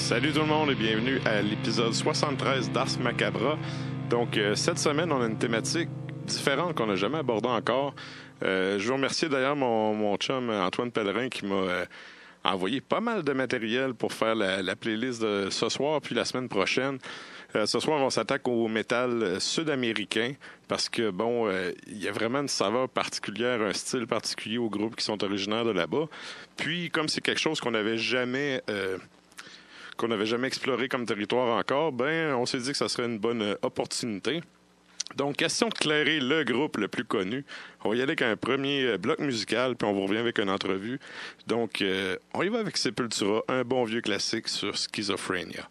Salut tout le monde et bienvenue à l'épisode 73 d'Ars Macabra. Donc, cette semaine, on a une thématique différente qu'on n'a jamais abordée encore. Je veux remercier d'ailleurs mon chum Antoine Pellerin qui m'a envoyé pas mal de matériel pour faire la playlist de ce soir puis la semaine prochaine. Ce soir, on s'attaque au métal sud-américain parce que, bon, il y a vraiment une saveur particulière, un style particulier aux groupes qui sont originaires de là-bas. Puis, comme c'est quelque chose qu'on n'avait jamais exploré comme territoire encore, ben, on s'est dit que ça serait une bonne opportunité. Donc, question de clairer le groupe le plus connu. On va y aller avec un premier bloc musical, puis on vous revient avec une entrevue. Donc, on y va avec Sepultura, un bon vieux classique sur Schizophrenia.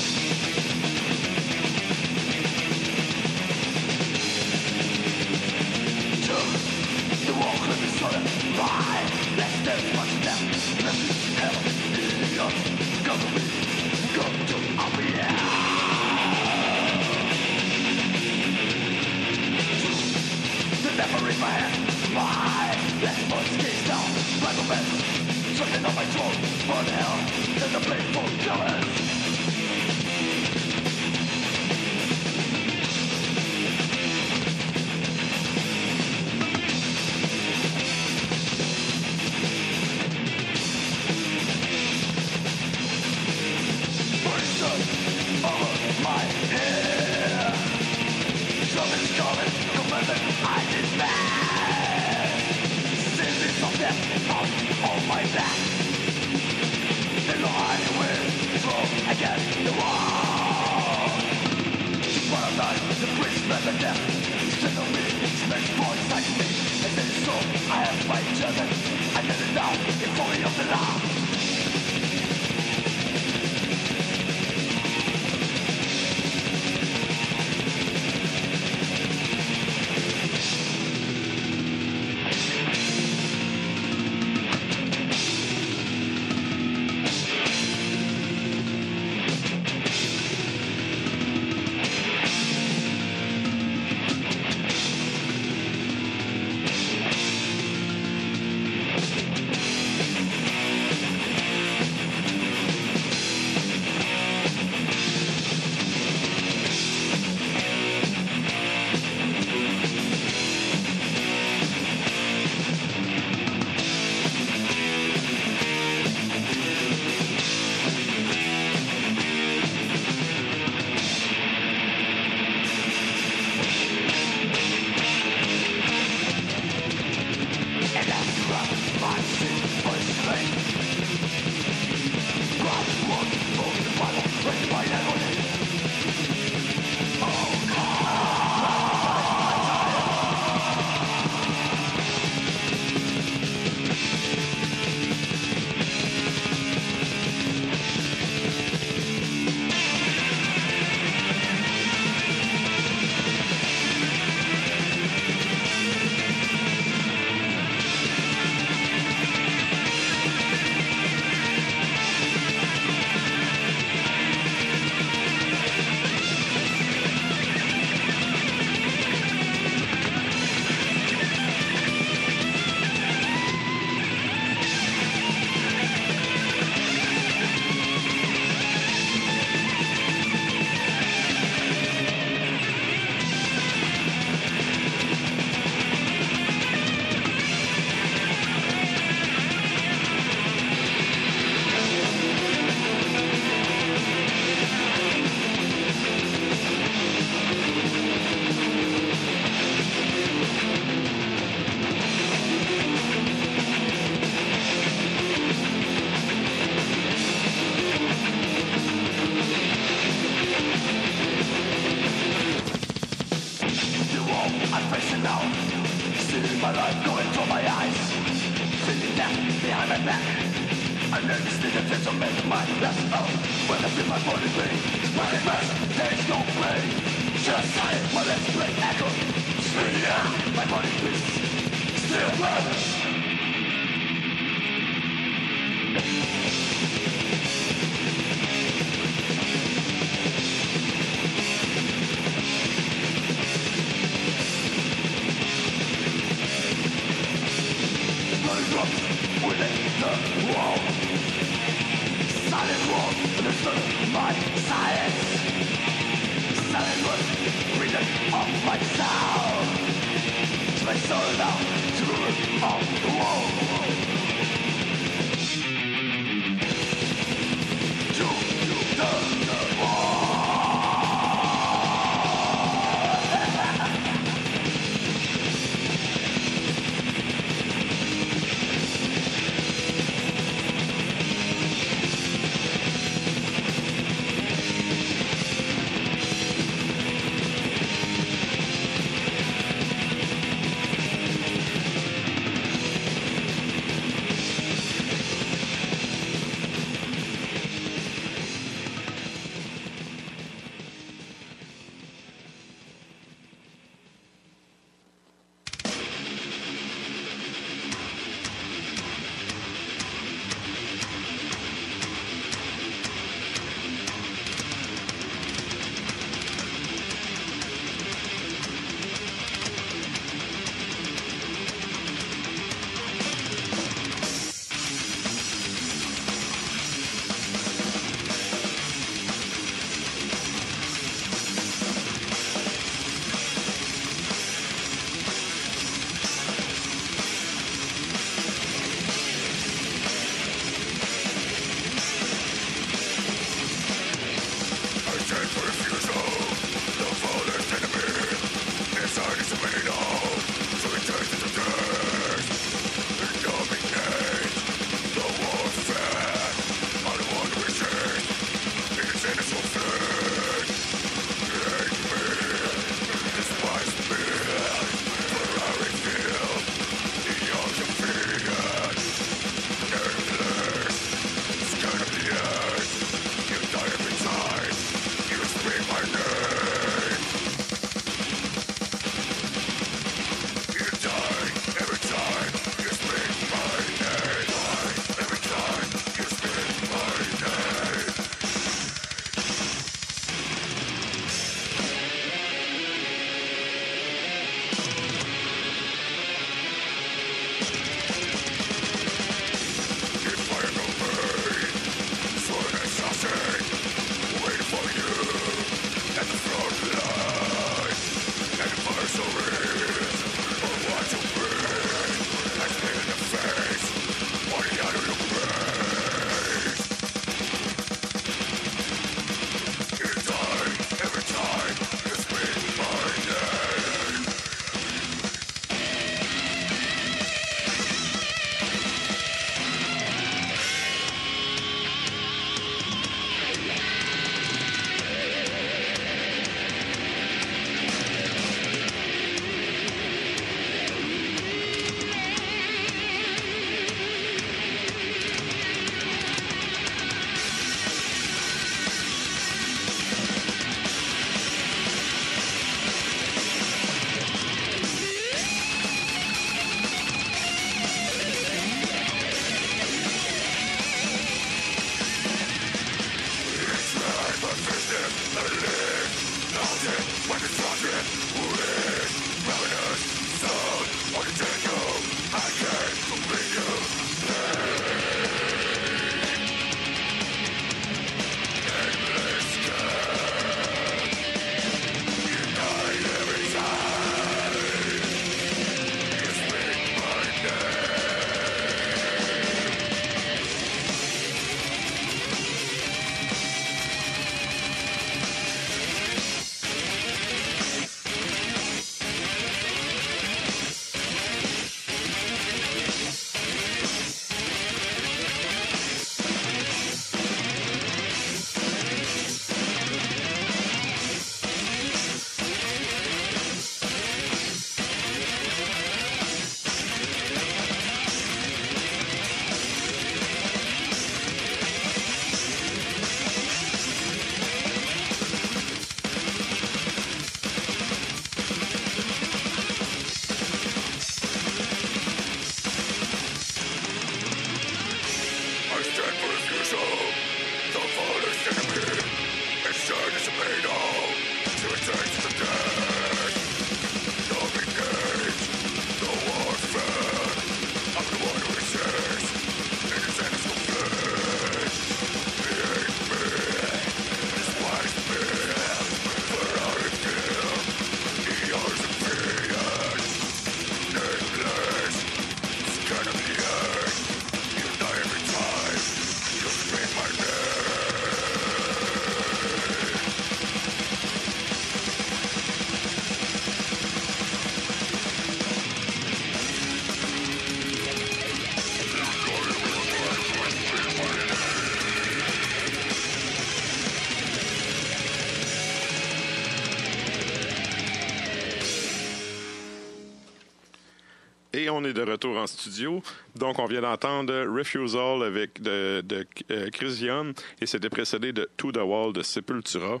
Et on est de retour en studio. Donc, on vient d'entendre Refusal avec de Chris Young et c'était précédé de To The Wall de Sepultura.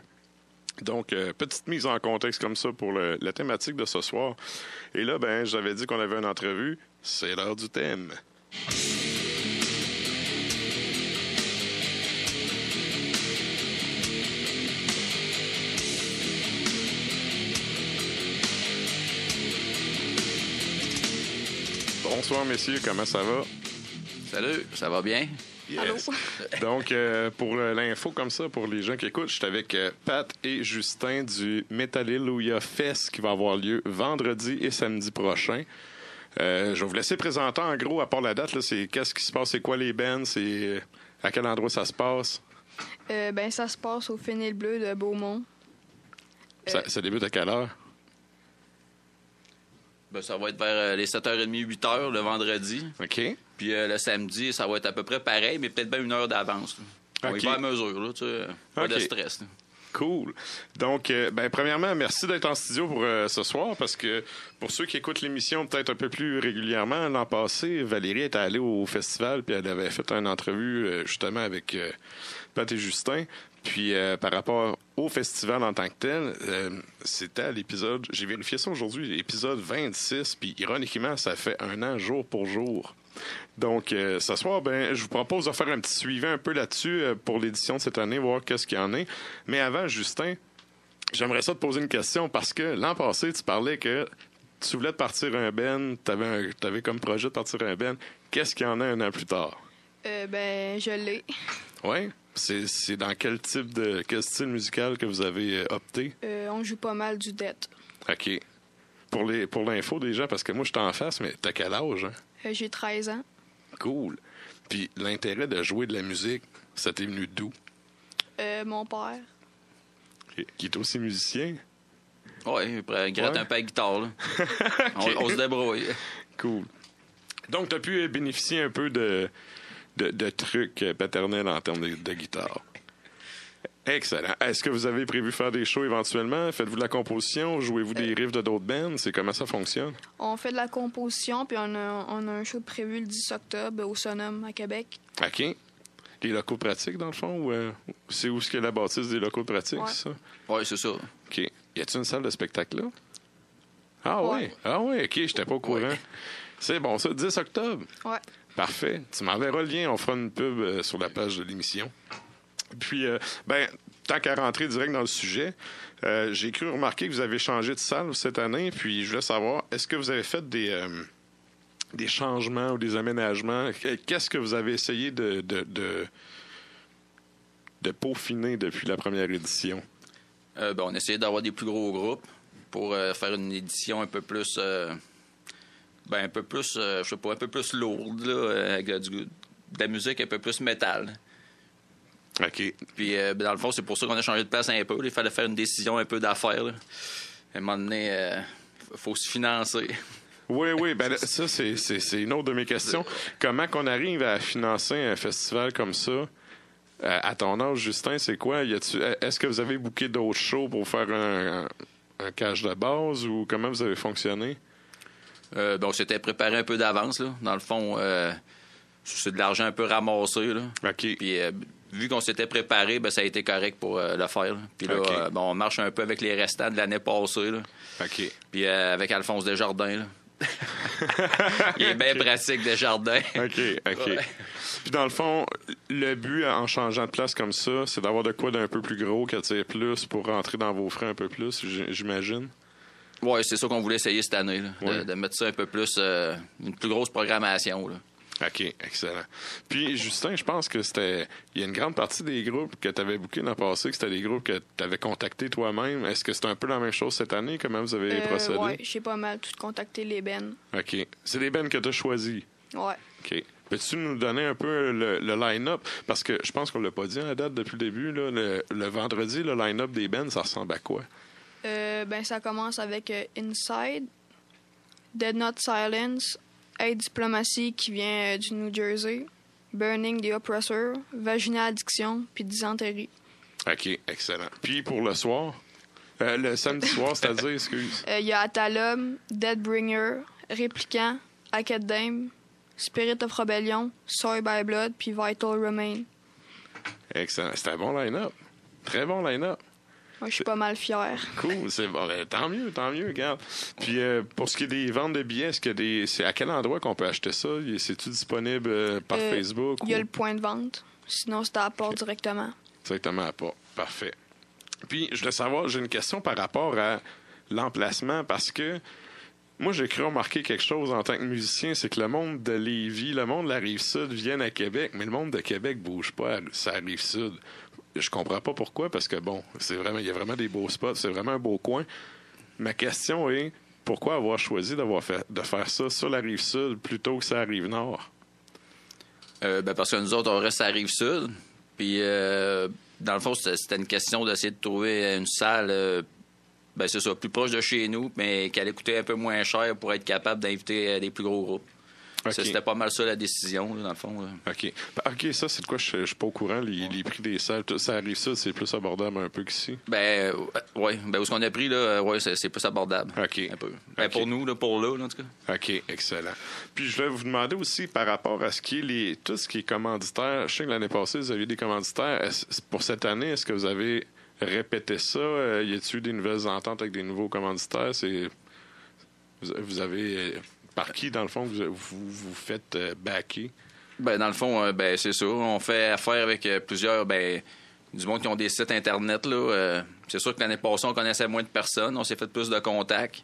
Donc, petite mise en contexte comme ça pour la thématique de ce soir. Et là, ben, j'avais dit qu'on avait une entrevue. C'est l'heure du thème. Bonsoir, messieurs. Comment ça va? Salut, ça va bien? Yes. Donc, pour l'info comme ça, pour les gens qui écoutent, je suis avec Pat et Justin du Metalleluia Fest qui va avoir lieu vendredi et samedi prochain. Je vais vous laisser présenter en gros, à part la date, là, c'est qu'est-ce qui se passe, c'est quoi les bands, c'est à quel endroit ça se passe? Ben, ça se passe au Fenil Bleu de Beaumont. Ça débute à quelle heure? Ben, ça va être vers les 7h30, 8h le vendredi. OK. Puis le samedi, ça va être à peu près pareil, mais peut-être bien une heure d'avance. On OK. y va à mesure, là, tu sais. Pas de stress. Là. Cool. Donc, ben, premièrement, merci d'être en studio pour ce soir, parce que pour ceux qui écoutent l'émission peut-être un peu plus régulièrement, l'an passé, Valérie était allée au festival, puis elle avait fait une entrevue justement avec Pat et Justin. Puis, par rapport au festival en tant que tel, c'était à l'épisode, j'ai vérifié ça aujourd'hui, l'épisode 26, puis ironiquement, ça fait un an jour pour jour. Donc, ce soir, ben, je vous propose de faire un petit suivi un peu là-dessus pour l'édition de cette année, voir qu'est-ce qu'il y en a. Mais avant, Justin, j'aimerais ça te poser une question parce que l'an passé, tu parlais que tu voulais te partir un band, t'avais comme projet de partir un band. Qu'est-ce qu'il y en a un an plus tard? Ben, je l'ai. Oui? C'est dans quel style musical que vous avez opté? On joue pas mal du death. OK. Pour l'info des gens, parce que moi, je suis en face, mais t'as quel âge, hein? J'ai 13 ans. Cool. Puis l'intérêt de jouer de la musique, ça t'est venu d'où? Mon père. Qui est aussi musicien? Oui, il gratte un peu à guitare. Là. Okay. On se débrouille. Cool. Donc, tu as pu bénéficier un peu de trucs paternels en termes de guitare. Excellent. Est-ce que vous avez prévu faire des shows éventuellement? Faites-vous de la composition? Jouez-vous des riffs de d'autres bands? C'est comment ça fonctionne? On fait de la composition, puis on a un show prévu le 10 octobre au Sonum à Québec. OK. Les locaux de pratique, dans le fond? Ou c'est où est-ce qu'il y a la bâtisse des locaux de pratique, Ouais. c'est ça? Oui, c'est ça. OK. Y a-t-il une salle de spectacle là? Ah oui? Ouais. Ah oui, OK, j'étais pas au courant. Ouais. C'est bon, ça, 10 octobre? Ouais. Parfait. Tu m'enverras le lien, on fera une pub sur la page de l'émission. Puis, ben, tant qu'à rentrer direct dans le sujet, j'ai cru remarquer que vous avez changé de salle cette année, puis je voulais savoir, est-ce que vous avez fait des changements ou des aménagements? Qu'est-ce que vous avez essayé de peaufiner depuis la première édition? Ben, on a essayé d'avoir des plus gros groupes pour faire une édition un peu plus... un peu plus, je sais pas, un peu plus lourde, là, avec de la musique un peu plus métal. OK. Puis, dans le fond, c'est pour ça qu'on a changé de place un peu. Il fallait faire une décision un peu d'affaires. Là. À un moment donné, faut se financer. Oui, ben ça, c'est une autre de mes questions. Comment qu'on arrive à financer un festival comme ça? À ton âge, Justin, c'est quoi? Est-ce que vous avez booké d'autres shows pour faire un cash de base ou comment vous avez fonctionné? On s'était préparé un peu d'avance. Là. Dans le fond, c'est de l'argent un peu ramassé. Là. OK. Puis, vu qu'on s'était préparé, ben, ça a été correct pour le faire. Là. Puis là, OK. On marche un peu avec les restants de l'année passée. Là. OK. Puis avec Alphonse Desjardins. Là. Il est bien pratique, Desjardins. OK. Ouais. Puis dans le fond, le but en changeant de place comme ça, c'est d'avoir de quoi d'un peu plus gros qui attire plus pour rentrer dans vos frais un peu plus, j'imagine. Oui, c'est ça qu'on voulait essayer cette année, là, de mettre ça un peu plus, une plus grosse programmation. Là. OK, excellent. Puis, Justin, je pense que il y a une grande partie des groupes que tu avais bookés dans le passé, que c'était des groupes que tu avais contactés toi-même. Est-ce que c'est un peu la même chose cette année? Comment vous avez procédé? Oui, j'ai pas mal tout contacté les bands. OK. C'est les bands que tu as choisis? Ouais. OK. Peux-tu nous donner un peu le line-up? Parce que je pense qu'on l'a pas dit à la date depuis le début. Là, le vendredi, le line-up des bands, ça ressemble à quoi? Ça commence avec Inside, Dead Not Silence, Hate Diplomacy qui vient du New Jersey, Burning the Oppressor, Vaginal Addiction, puis Dysenterie. OK, excellent. Puis pour le soir? Le samedi soir, c'est-à-dire, excuse. Il y a Atalum, Deadbringer, Répliquant, Hackett Dame, Spirit of Rebellion, Soy by Blood, puis Vital Remain. Excellent. C'est un bon line-up. Très bon line-up. Moi, je suis pas mal fier. Cool, c'est bon. Tant mieux, regarde. Puis pour ce qui est des ventes de billets, c'est à quel endroit qu'on peut acheter ça? C'est-tu disponible par Facebook? Il y a le point de vente. Sinon, c'est à la porte directement. Directement à la porte. Parfait. Puis, je voulais savoir, j'ai une question par rapport à l'emplacement parce que moi, j'ai cru remarquer quelque chose en tant que musicien, c'est que le monde de Lévis, le monde de la Rive-Sud viennent à Québec, mais le monde de Québec bouge pas à la Rive-Sud. Je comprends pas pourquoi, parce que bon, il y a vraiment des beaux spots, c'est vraiment un beau coin. Ma question est, pourquoi avoir choisi de faire ça sur la Rive-Sud plutôt que sur la Rive-Nord? Parce que nous autres, on reste à la Rive-Sud. Puis, dans le fond, c'était une question d'essayer de trouver une salle, c'est ça, plus proche de chez nous, mais qui allait coûter un peu moins cher pour être capable d'inviter des plus gros groupes. Okay. C'était pas mal ça la décision, là, dans le fond. Là. OK, ça, c'est de quoi je suis pas au courant. Les prix des salles, ça arrive ça, c'est plus abordable un peu qu'ici. Où ce qu'on a pris, là, c'est plus abordable. OK. Un peu. Pour nous, là, en tout cas. OK, excellent. Puis je voulais vous demander aussi par rapport à tout ce qui est commanditaire. Je sais que l'année passée, vous aviez des commanditaires. Pour cette année, est-ce que vous avez répété ça? Y a-t-il eu des nouvelles ententes avec des nouveaux commanditaires? Vous avez... Par qui, dans le fond, vous faites backer? Dans le fond, c'est ça. On fait affaire avec plusieurs, du monde qui ont des sites Internet. Là. C'est sûr que l'année passée, on connaissait moins de personnes. On s'est fait plus de contacts.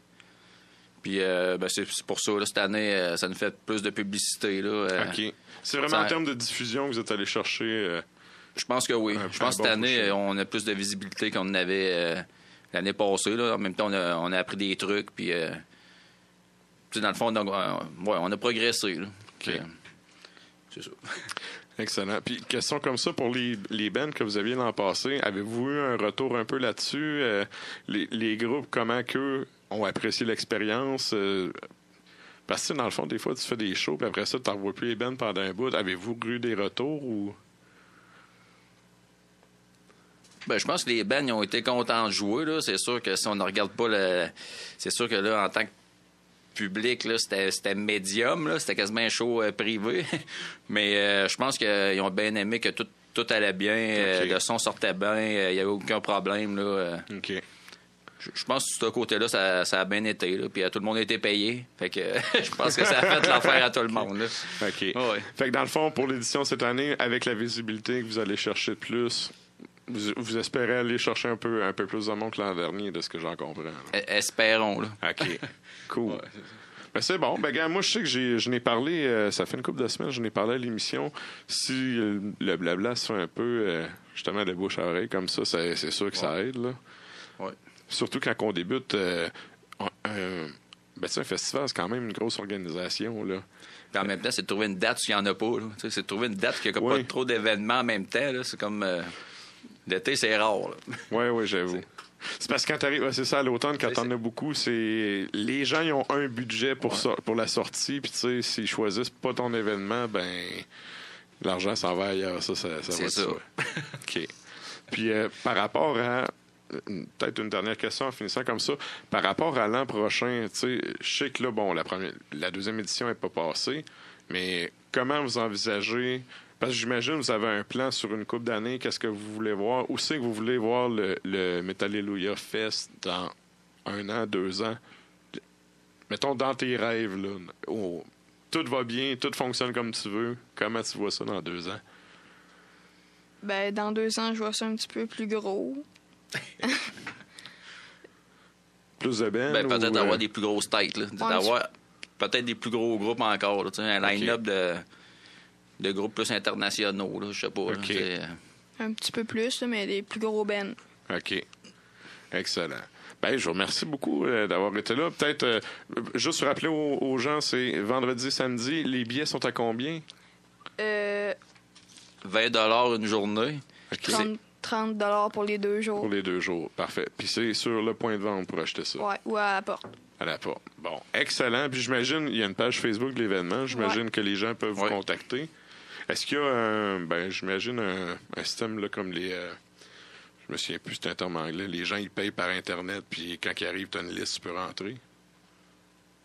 Puis, c'est pour ça, là, cette année, ça nous fait plus de publicité. Là, OK. C'est vraiment en termes de diffusion que vous êtes allé chercher? Je pense que oui. Je pense que cette année, on a plus de visibilité qu'on en avait l'année passée. Là. En même temps, on a appris des trucs. Puis... dans le fond, on a progressé. Là. Okay. C'est ça. Excellent. Puis, question comme ça pour les bands que vous aviez l'an passé, avez-vous eu un retour un peu là-dessus? Les groupes, comment qu'eux ont apprécié l'expérience? Parce que, dans le fond, des fois, tu fais des shows, puis après ça, tu n'envoies plus les bands pendant un bout. Avez-vous eu des retours ou... Je pense que les bands ils ont été contents de jouer. Là. C'est sûr que si on ne regarde pas c'est sûr que là, en tant que public, là, c'était médium, là, c'était quasiment un show privé. Mais je pense qu'ils ont bien aimé que tout allait bien, okay. Le son sortait bien, il n'y avait aucun problème. Là, OK. Je pense que de ce côté-là, ça a bien été. Là, puis tout le monde a été payé. Fait que je pense que ça a fait l'affaire à tout le monde. Là. OK. Ouais. Fait que dans le fond, pour l'édition cette année, avec la visibilité que vous allez chercher de plus, vous espérez aller chercher un peu plus de monde que l'an dernier, de ce que j'en comprends. Espérons. Là. OK. Cool. Ouais, c'est bon. Gars, moi, je sais que je n'ai parlé, ça fait une couple de semaines, je n'ai parlé à l'émission. Si le blabla se fait un peu, justement, de bouche à oreille, comme ça, c'est sûr que ça aide. Là. Ouais. Surtout quand on débute, un festival, c'est quand même une grosse organisation. Là. Puis en même temps, c'est de trouver une date s'il n'y en a pas. Là. C'est de trouver une date qui n'a pas trop d'événements en même temps. Là. C'est comme... l'été, c'est rare. Oui, j'avoue. C'est parce que quand t'arrives, c'est ça, à l'automne, quand t'en as beaucoup, c'est les gens ils ont un budget pour la sortie, puis tu sais, s'ils choisissent pas ton événement, l'argent s'en va ailleurs. Ça va être ça. OK. Puis par rapport à peut-être une dernière question en finissant comme ça, par rapport à l'an prochain, tu sais, je sais que là, bon, la deuxième édition n'est pas passée, mais comment vous envisagez? Parce que j'imagine que vous avez un plan sur une couple d'années. Qu'est-ce que vous voulez voir? Où c'est que vous voulez voir le Metalleluia Fest dans 1 an, 2 ans? Mettons, dans tes rêves, là, tout va bien, tout fonctionne comme tu veux. Comment tu vois ça dans 2 ans? Ben, dans 2 ans, je vois ça un petit peu plus gros. Plus de bands? Ben, peut-être ou, avoir des plus grosses têtes, là. D'avoir peut-être des plus gros groupes encore, là, un line-up de groupes plus internationaux, là, je sais pas. OK. Un petit peu plus, là, mais des plus gros bands. OK. Excellent. Ben, je vous remercie beaucoup d'avoir été là. Peut-être, juste rappeler aux gens, c'est vendredi, samedi. Les billets sont à combien? 20$ une journée. OK. 30 pour les 2 jours. Pour les 2 jours. Parfait. Puis c'est sur le point de vente pour acheter ça. Ouais, ou à la porte. À la porte. Bon, excellent. Puis j'imagine, il y a une page Facebook de l'événement. J'imagine que les gens peuvent vous contacter. Est-ce qu'il y a j'imagine un système là, comme les... je me souviens plus, c'est un terme anglais. Les gens, ils payent par Internet, puis quand ils arrivent, tu as une liste, tu peux rentrer.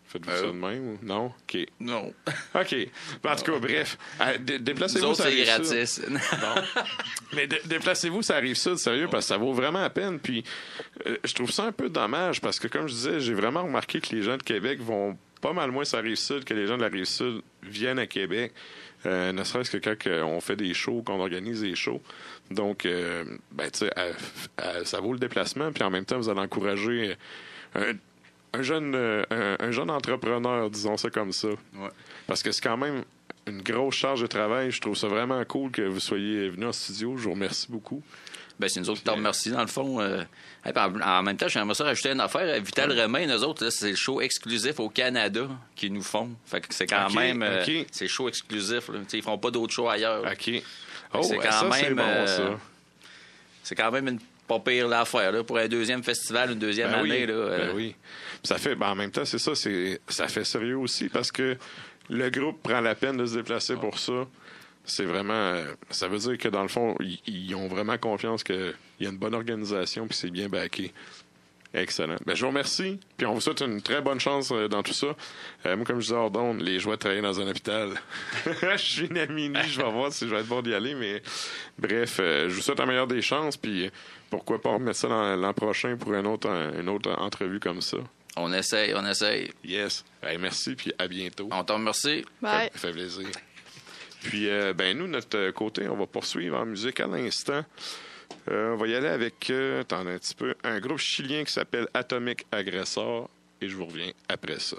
Faites-vous ça de même ou non? OK. Non. OK. En tout cas, bref. Déplacez-vous, Nous ça autres, arrive c'est gratis. Bon. Mais déplacez-vous, ça arrive ça, sérieux, parce que ça vaut vraiment la peine. Puis je trouve ça un peu dommage, parce que comme je disais, j'ai vraiment remarqué que les gens de Québec vont pas mal moins sur la Rive-Sud que les gens de la Rive-Sud viennent à Québec. Ne serait-ce que quand on fait des shows, qu'on organise des shows. Donc, tu sais, ça vaut le déplacement. Puis en même temps, vous allez encourager un jeune entrepreneur, disons ça comme ça. Ouais. Parce que c'est quand même une grosse charge de travail. Je trouve ça vraiment cool que vous soyez venu en studio. Je vous remercie beaucoup. Ben, c'est nous autres qui t'en remercie, dans le fond. En même temps, j'aimerais ça rajouter une affaire. Vital Romain, nous autres, là, c'est le show exclusif au Canada qu'ils nous font. Fait que c'est quand même... c'est show exclusif. Là. Ils feront pas d'autres shows ailleurs. OK. Oh, c'est quand même... c'est bon, ça. C'est quand même une pas pire l'affaire là, pour un deuxième festival, une deuxième année. Là, Ben oui. Ça fait, en même temps, c'est ça. Ça fait sérieux aussi parce que le groupe prend la peine de se déplacer pour ça. C'est vraiment... ça veut dire que, dans le fond, ils ont vraiment confiance qu'il y a une bonne organisation puis c'est bien backé. Excellent. Ben, je vous remercie. Puis on vous souhaite une très bonne chance dans tout ça. Moi, comme je disais hors d'onde, les joies de travailler dans un hôpital. Je suis une amie, je vais voir si je vais être bon d'y aller. Mais bref, je vous souhaite la meilleure des chances. Puis pourquoi pas remettre ça l'an prochain pour une autre entrevue comme ça. On essaye. Yes. Ben, merci, puis à bientôt. On t'en remercie. Bye. Ça fait plaisir. Puis, nous, de notre côté, on va poursuivre en musique à l'instant. On va y aller avec, attendez un petit peu, un groupe chilien qui s'appelle Atomic Aggressor. Et je vous reviens après ça.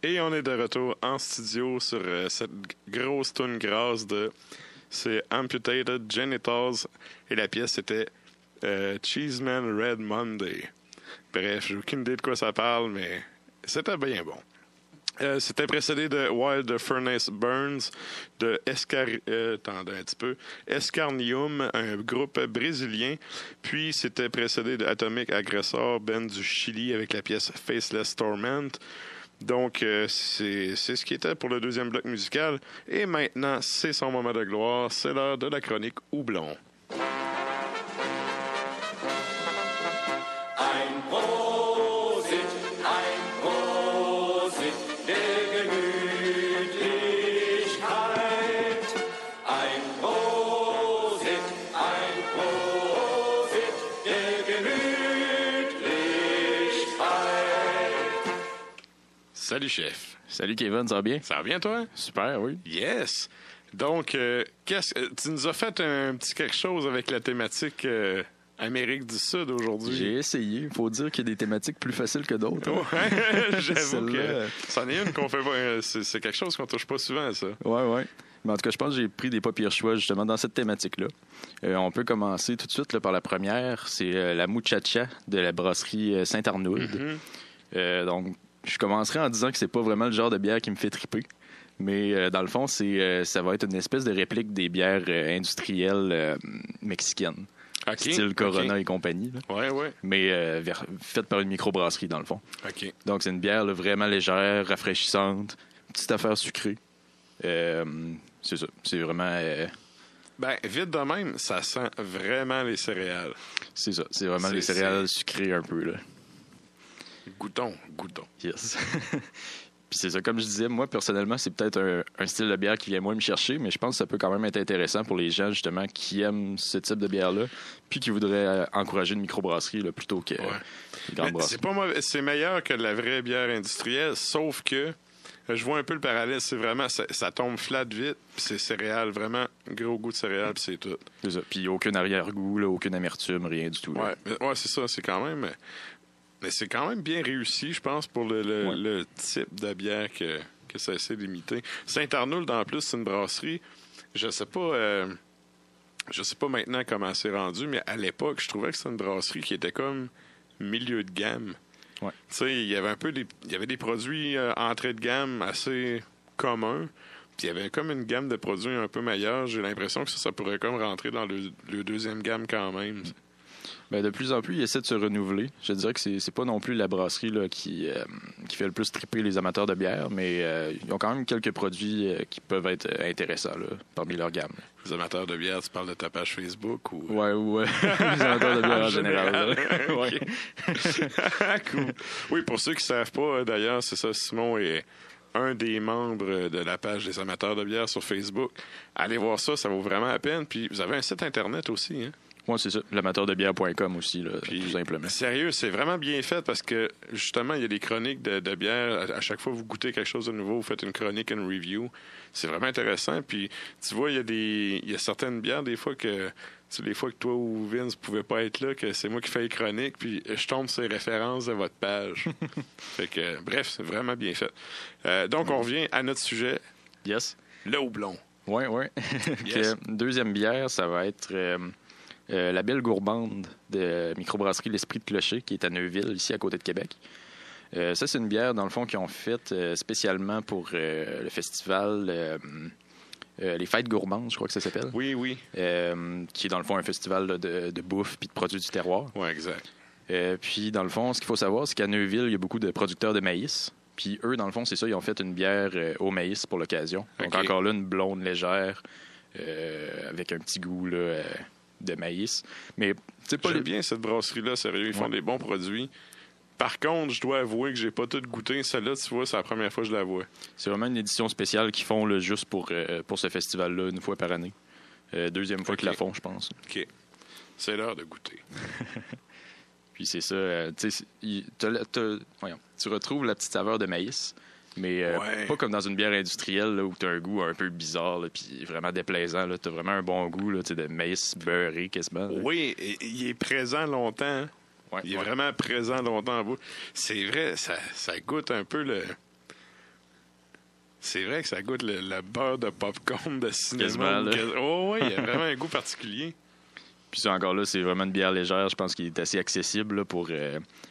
Et on est de retour en studio sur cette grosse toune grasse de... C'est Amputated Genitals et la pièce c'était Cheeseman Red Monday. Bref, j'ai aucune idée de quoi ça parle, mais c'était bien bon. C'était précédé de While the Furnace Burns de Escarnium, un groupe brésilien. Puis c'était précédé de Atomic Aggressor, band du Chili, avec la pièce Faceless Torment. Donc, c'est ce qui était pour le deuxième bloc musical. Et maintenant, c'est son moment de gloire. C'est l'heure de la chronique Houblon. Salut, chef. Salut, Kevin, ça va bien? Ça va bien, toi? Super, oui. Yes! Donc, tu nous as fait un petit quelque chose avec la thématique Amérique du Sud aujourd'hui. J'ai essayé. Il faut dire qu'il y a des thématiques plus faciles que d'autres. Hein? Ouais, j'avoue que c'en est une qu'on fait pas. C'est quelque chose qu'on touche pas souvent, ça. Ouais. Mais en tout cas, je pense que j'ai pris des pas pires choix justement dans cette thématique-là. On peut commencer tout de suite là, par la première. C'est la Muchacha de la brasserie Saint-Arnould. Donc, je commencerai en disant que c'est pas vraiment le genre de bière qui me fait triper. Mais dans le fond, ça va être une espèce de réplique des bières industrielles mexicaines. Okay, style Corona et compagnie. Là. Ouais. Mais faite par une microbrasserie, dans le fond. Okay. Donc, c'est une bière là, vraiment légère, rafraîchissante, petite affaire sucrée. C'est ça. C'est vraiment... vite de même, ça sent vraiment les céréales. C'est ça. C'est vraiment les céréales sucrées un peu, là. Goûtons. Yes. Puis c'est ça, comme je disais, moi, personnellement, c'est peut-être un style de bière qui vient moins me chercher, mais je pense que ça peut quand même être intéressant pour les gens, justement, qui aiment ce type de bière-là, puis qui voudraient encourager une microbrasserie là, plutôt que une grande brasserie. C'est pas mauvais, c'est meilleur que de la vraie bière industrielle, sauf que je vois un peu le parallèle, c'est vraiment, ça tombe flat vite, puis c'est céréales, vraiment gros goût de céréales, puis c'est tout. C'est ça, puis aucun arrière-goût, là, aucune amertume, rien du tout. Là. Ouais, c'est ça, c'est quand même... Mais c'est quand même bien réussi, je pense, pour le type de bière que ça essaie d'imiter. Saint-Arnould, en plus, c'est une brasserie. Je sais pas maintenant comment c'est rendu, mais à l'époque, je trouvais que c'était une brasserie qui était comme milieu de gamme. Ouais. Tu sais, il y avait des produits entrée de gamme assez communs. Puis il y avait comme une gamme de produits un peu meilleure. J'ai l'impression que ça pourrait comme rentrer dans le deuxième gamme quand même. Ben, de plus en plus, ils essaient de se renouveler. Je dirais que c'est pas non plus la brasserie là, qui fait le plus triper les amateurs de bière, mais ils ont quand même quelques produits qui peuvent être intéressants là, parmi leur gamme. Les amateurs de bière, tu parles de ta page Facebook ou... Ouais. Les amateurs de bière en général. Okay. Cool. Oui, pour ceux qui ne savent pas, d'ailleurs, c'est ça, Simon est un des membres de la page des amateurs de bière sur Facebook. Allez voir ça vaut vraiment la peine. Puis vous avez un site Internet aussi, hein? Oui, c'est ça. L'amateurdebière.com aussi, là, tout simplement. Sérieux, c'est vraiment bien fait parce que, justement, il y a des chroniques de bière. À chaque fois que vous goûtez quelque chose de nouveau, vous faites une chronique, une review. C'est vraiment intéressant. Puis, tu vois, il y a certaines bières, des fois que toi ou Vince ne pouvez pas être là, que c'est moi qui fais les chroniques, puis je tombe sur les références de votre page. Fait que, bref, c'est vraiment bien fait. Donc, on revient à notre sujet. Yes. Le houblon. Oui. Yes. Deuxième bière, ça va être... la belle gourmande de microbrasserie L'Esprit de Clocher, qui est à Neuville, ici à côté de Québec. Ça, c'est une bière, dans le fond, qu'ils ont faite spécialement pour le festival Les Fêtes Gourmandes, je crois que ça s'appelle. Oui. Qui est, dans le fond, un festival là, de bouffe puis de produits du terroir. Oui, exact. Puis, dans le fond, ce qu'il faut savoir, c'est qu'à Neuville, il y a beaucoup de producteurs de maïs. Puis eux, dans le fond, c'est ça, ils ont fait une bière au maïs pour l'occasion. Donc, encore là, une blonde légère avec un petit goût, là... de maïs. Mais c'est pas J'aime bien cette brasserie-là, sérieux. Ils font des bons produits. Par contre, je dois avouer que j'ai pas tout goûté. Celle-là, tu vois, c'est la première fois que je la vois. C'est vraiment une édition spéciale qu'ils font là, juste pour ce festival-là, une fois par année. Deuxième fois qu'ils la font, je pense. OK. C'est l'heure de goûter. Puis c'est ça, tu sais, tu retrouves la petite saveur de maïs, mais pas comme dans une bière industrielle là, où tu as un goût un peu bizarre, là, puis vraiment déplaisant. Tu as vraiment un bon goût là, de maïs beurré quasiment. Là. Oui, il est présent longtemps. Hein? Ouais, il est vraiment présent longtemps en vous. C'est vrai, ça goûte un peu le... C'est vrai que ça goûte le beurre de popcorn de cinéma. Oh oui, il y a vraiment un goût particulier. Puis ça, encore là, c'est vraiment une bière légère. Je pense qu'il est assez accessible là, pour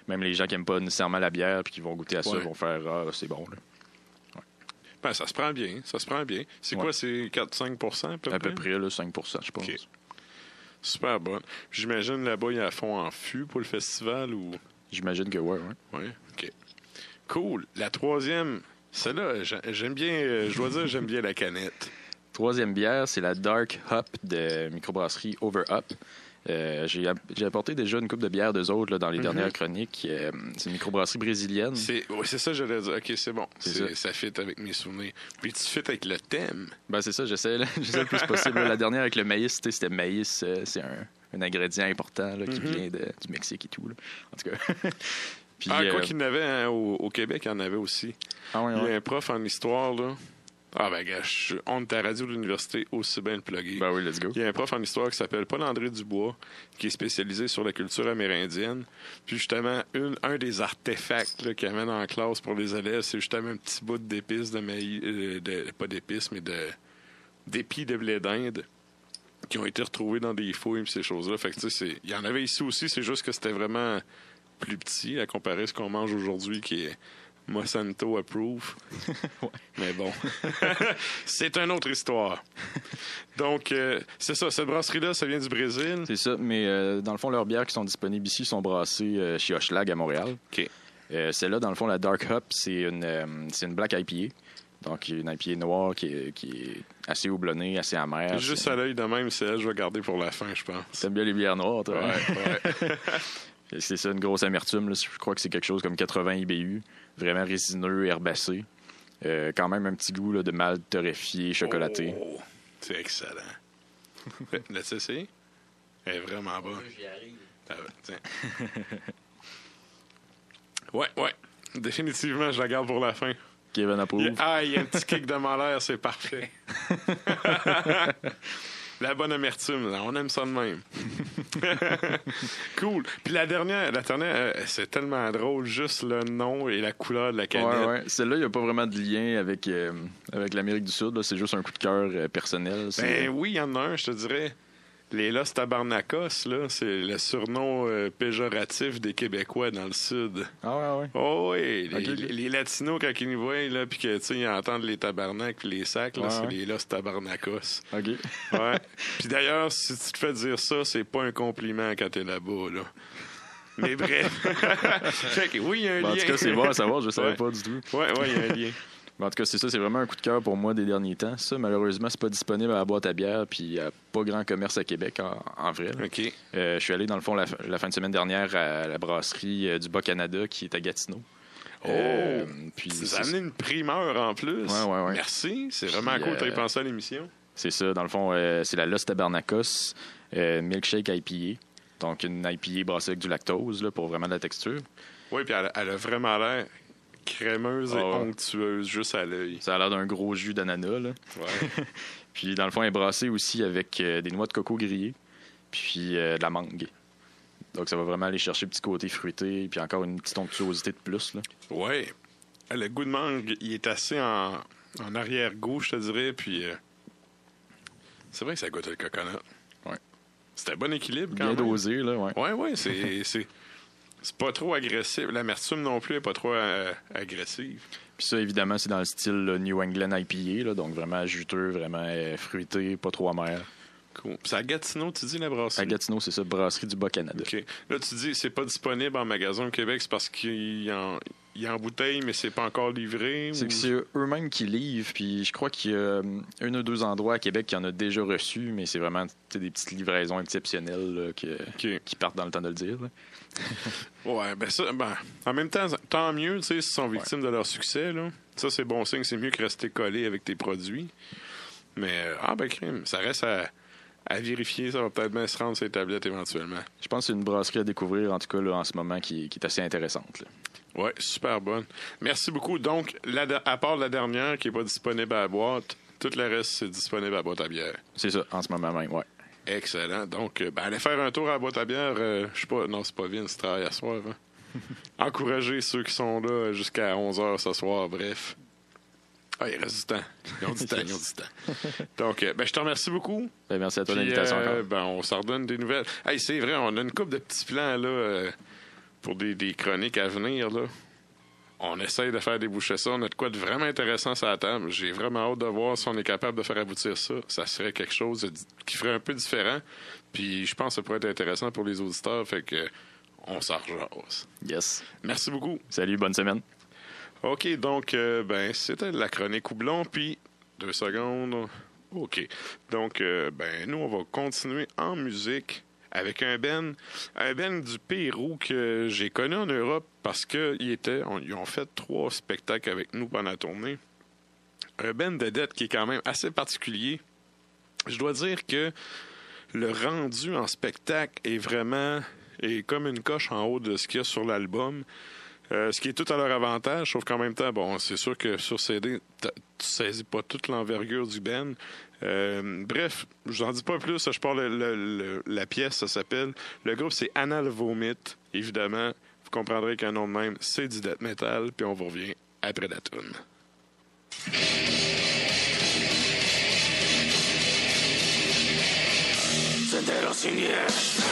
même les gens qui n'aiment pas nécessairement la bière puis qui vont goûter à ça vont faire « Ah, c'est bon. » Ben, ça se prend bien. C'est quoi, c'est 4-5 à peu près? À peu près, là, 5 je pense. Okay. Super bon. J'imagine là-bas, il y a fond en fût pour le festival ou... J'imagine que oui. Oui, OK. Cool. La troisième, celle-là, j'aime bien, je dois dire, j'aime bien la canette. Troisième bière, c'est la Dark Hop de microbrasserie Over Up. J'ai apporté déjà une coupe de bière d'eux autres là, dans les dernières chroniques. C'est une microbrasserie brésilienne. C'est ça, j'allais dire. OK, c'est bon. Ça fit avec mes souvenirs. Puis tu fit avec le thème. Ben c'est ça, j'essaie le plus possible. La dernière avec le maïs, c'était maïs. C'est un ingrédient important là, qui vient du Mexique et tout. Là. En tout cas. Puis, quoi qu'il y en avait hein, au Québec, il y en avait aussi. Ah, oui, il y a un prof en histoire, là. Ah ben gars, on est à la radio de l'université, aussi bien le plugger. Ben oui, let's go. Il y a un prof en histoire qui s'appelle Paul-André Dubois, qui est spécialisé sur la culture amérindienne. Puis justement, un des artefacts qu'il amène en classe pour les élèves, c'est justement un petit bout d'épices de maïs, pas d'épices, mais d'épis de blé d'Inde qui ont été retrouvés dans des fouilles et ces choses-là. Fait que tu sais, il y en avait ici aussi, c'est juste que c'était vraiment plus petit à comparer à ce qu'on mange aujourd'hui, qui est Monsanto approve. Ouais. Mais bon, c'est une autre histoire. Donc, c'est ça, cette brasserie-là, ça vient du Brésil. C'est ça, mais dans le fond, leurs bières qui sont disponibles ici sont brassées chez Hochelag à Montréal. OK. Celle-là, dans le fond, la Dark Hop, c'est une Black IPA. Donc, une IPA noire qui est assez houblonnée, assez amère. Juste à l'œil de même, c'est elle, je vais garder pour la fin, je pense. T'aimes bien les bières noires, toi? Ouais. C'est ça, une grosse amertume. Là. Je crois que c'est quelque chose comme 80 IBU. Vraiment résineux, herbacé. Quand même un petit goût là, de malt torréfié, chocolaté. Oh, c'est excellent. Laisse essayer. Elle est vraiment bonne. J'y arrive. Ah, tiens. Ouais. Définitivement, je la garde pour la fin. Kevin approuve. Il y a un petit kick de malaire, c'est parfait. La bonne amertume, là, on aime ça de même. Cool. Puis la dernière, c'est tellement drôle, juste le nom et la couleur de la canette. Ouais. Celle-là, il n'y a pas vraiment de lien avec l'Amérique du Sud. Là. C'est juste un coup de cœur personnel. Ben oui, il y en a un, je te dirais. Les Los Tabarnakos, là, c'est le surnom péjoratif des Québécois dans le Sud. Ah ouais. Oh oui, Okay. les Latinos, quand ils nous voient, là, puis que, tu sais, ils entendent les tabarnaks puis les sacs, là, c'est les Los Tabarnakos. OK. Ouais. Puis d'ailleurs, si tu te fais dire ça, c'est pas un compliment quand t'es là-bas, là. Mais bref. Fait que, oui, il y a un lien. En tout cas, c'est bon à savoir, je ne savais pas du tout. Ouais, il y a un lien. En tout cas, c'est ça, c'est vraiment un coup de cœur pour moi des derniers temps. Ça, malheureusement, c'est pas disponible à la boîte à bière, puis il n'y a pas grand commerce à Québec en vrai. OK. Je suis allé, dans le fond, la fin de semaine dernière à la brasserie du Bas-Canada, qui est à Gatineau. Puis tu as amené une primeur en plus. Ouais. Merci, c'est vraiment cool que tu aies pensé à l'émission. C'est ça, dans le fond, c'est la Los Tabarnakos Milkshake IPA. Donc, une IPA brassée avec du lactose là, pour vraiment de la texture. Oui, puis elle a vraiment l'air crémeuse et onctueuse, juste à l'œil. Ça a l'air d'un gros jus d'ananas. Là. Ouais. Puis, dans le fond, elle est brassée aussi avec des noix de coco grillées, puis de la mangue. Donc, ça va vraiment aller chercher le petit côté fruité, puis encore une petite onctuosité de plus. Là. Oui. Le goût de mangue, il est assez en arrière-goût, je te dirais, puis c'est vrai que ça goûte le coconut. Ouais. C'était un bon équilibre quand bien même. Bien dosé, là, ouais. Ouais, c'est pas trop agressif. L'amertume non plus est pas trop agressive. Puis ça, évidemment, c'est dans le style là, New England IPA, là, donc vraiment juteux, vraiment fruité, pas trop amer. Cool. C'est à Gatineau, tu dis, la brasserie? À Gatineau, c'est ça, brasserie du Bas-Canada. OK. Là, tu dis c'est pas disponible en magasin au Québec, c'est parce qu'il y a en bouteille, mais c'est pas encore livré? C'est que c'est eux-mêmes qui livrent, puis je crois qu'il y a un ou deux endroits à Québec qui en a déjà reçu, mais c'est vraiment des petites livraisons exceptionnelles là, qui partent dans le temps de le dire. Là. Ouais, en même temps, tant mieux, tu sais, s'ils sont victimes de leur succès, là. Ça, c'est bon signe, c'est mieux que rester collé avec tes produits. Mais, crime, ça reste à vérifier. Ça va peut-être bien se rendre sur les tablettes éventuellement. Je pense que c'est une brasserie à découvrir, en tout cas, là, en ce moment, qui est assez intéressante. Oui, super bonne. Merci beaucoup. Donc, à part la dernière qui n'est pas disponible à la boîte, tout le reste, c'est disponible à la boîte à bière. C'est ça, en ce moment même, ouais. Excellent. Donc, allez faire un tour à la boîte à bière. Je sais pas, non, c'est pas Vince, c'est travaille à soir. Hein. Encouragez ceux qui sont là jusqu'à 11h ce soir, bref. Ah, il reste du temps. Ils ont du temps, ils ont du temps. Donc, je te remercie beaucoup. Merci à toi de l'invitation encore. On s'en redonne des nouvelles. Hey, c'est vrai, on a une couple de petits plans là, pour des chroniques à venir. Là. On essaye de faire déboucher ça. On a de quoi de vraiment intéressant sur la table. J'ai vraiment hâte de voir si on est capable de faire aboutir ça. Ça serait quelque chose qui ferait un peu différent. Puis je pense que ça pourrait être intéressant pour les auditeurs. Fait que on s'en rejase. Yes. Merci beaucoup. Salut, bonne semaine. OK, donc, c'était la chronique Houblon, puis 2 secondes. OK. Donc, nous, on va continuer en musique avec un band du Pérou que j'ai connu en Europe parce qu'ils ont fait 3 spectacles avec nous pendant la tournée. Un band de dette qui est quand même assez particulier. Je dois dire que le rendu en spectacle est comme une coche en haut de ce qu'il y a sur l'album. Ce qui est tout à leur avantage, sauf qu'en même temps, bon, c'est sûr que sur CD, tu saisis pas toute l'envergure du band. Bref, je vous en dis pas plus, je parle la pièce, ça s'appelle. Le groupe, c'est Anal Vomit. Évidemment, vous comprendrez qu'un nom de même, c'est du death metal, puis on vous revient après la toune. Sendero siniestro.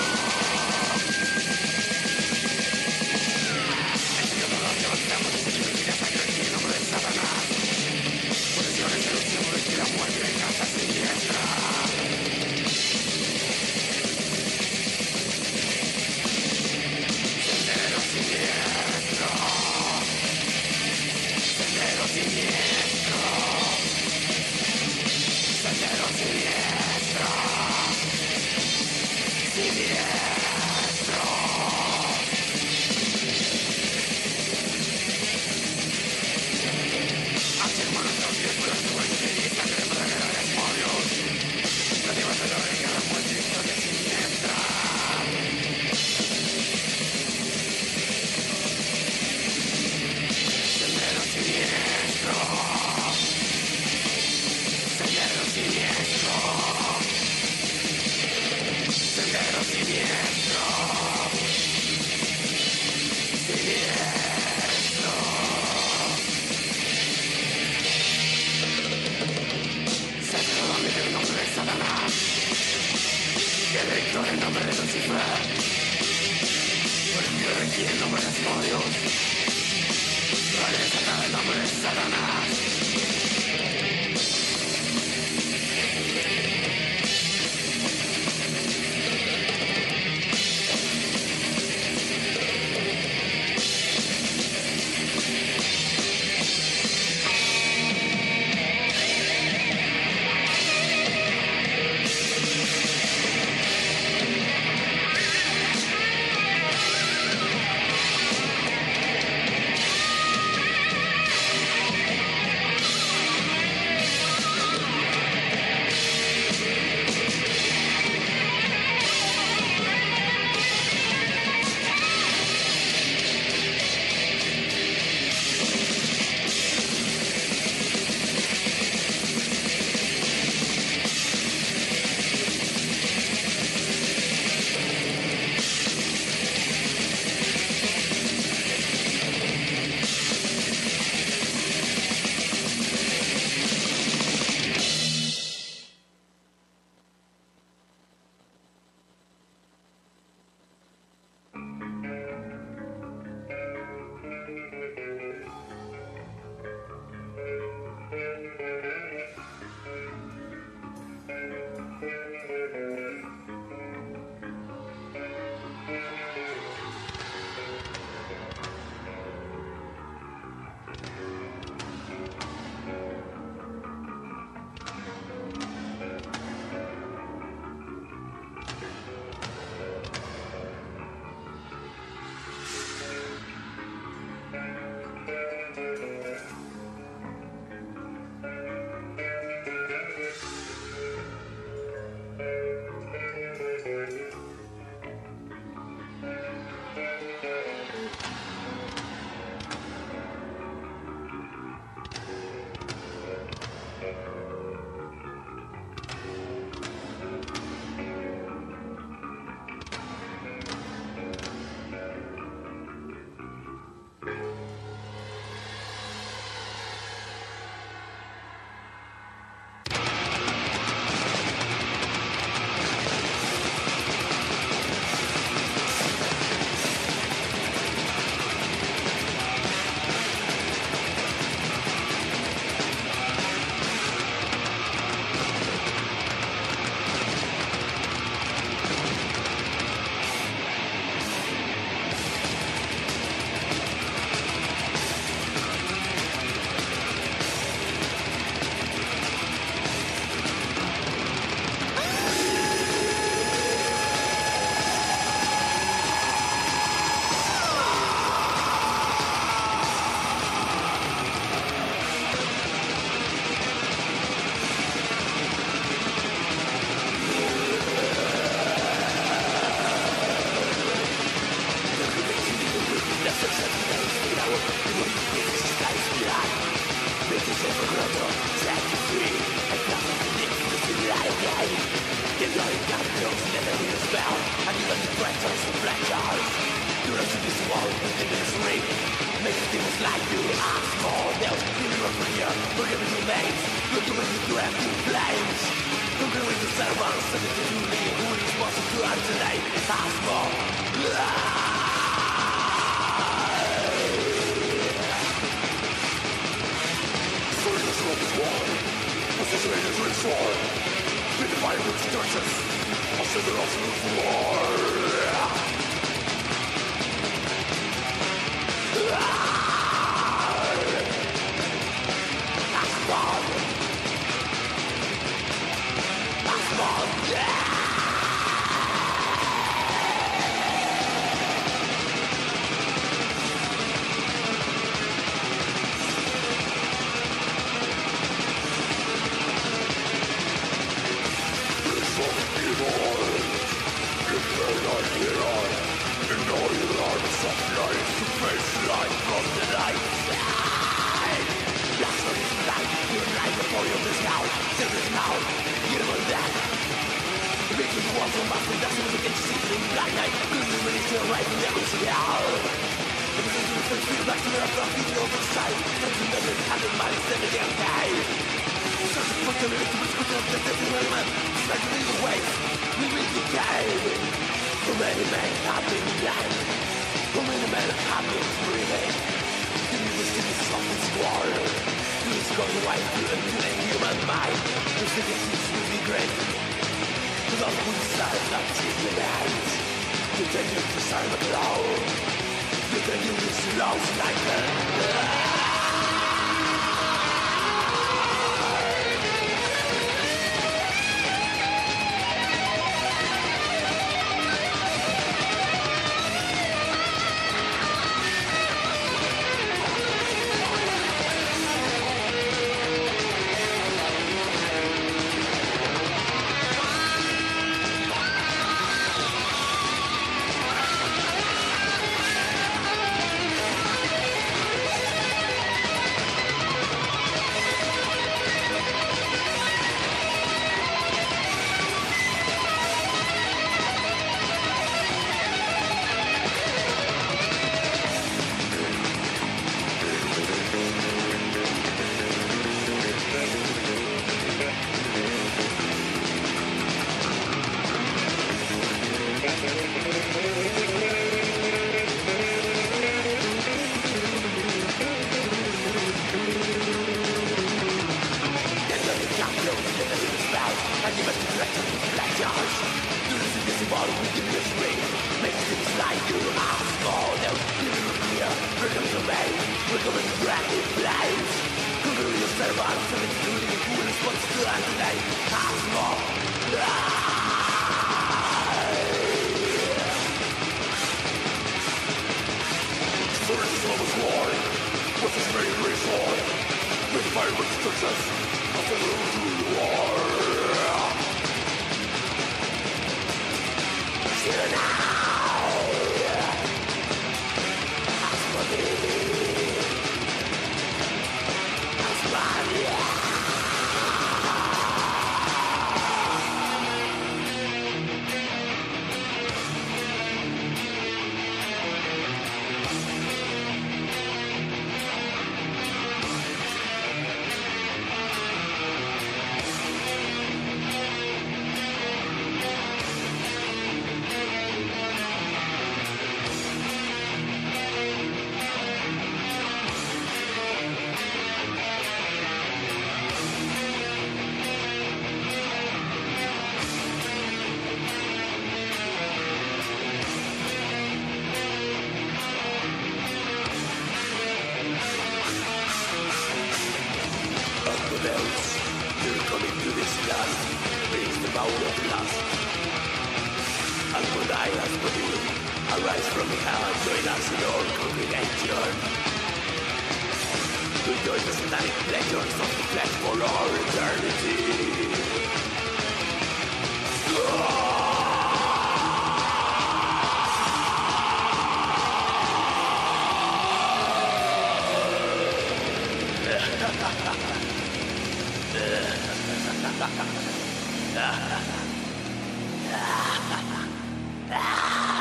Ah!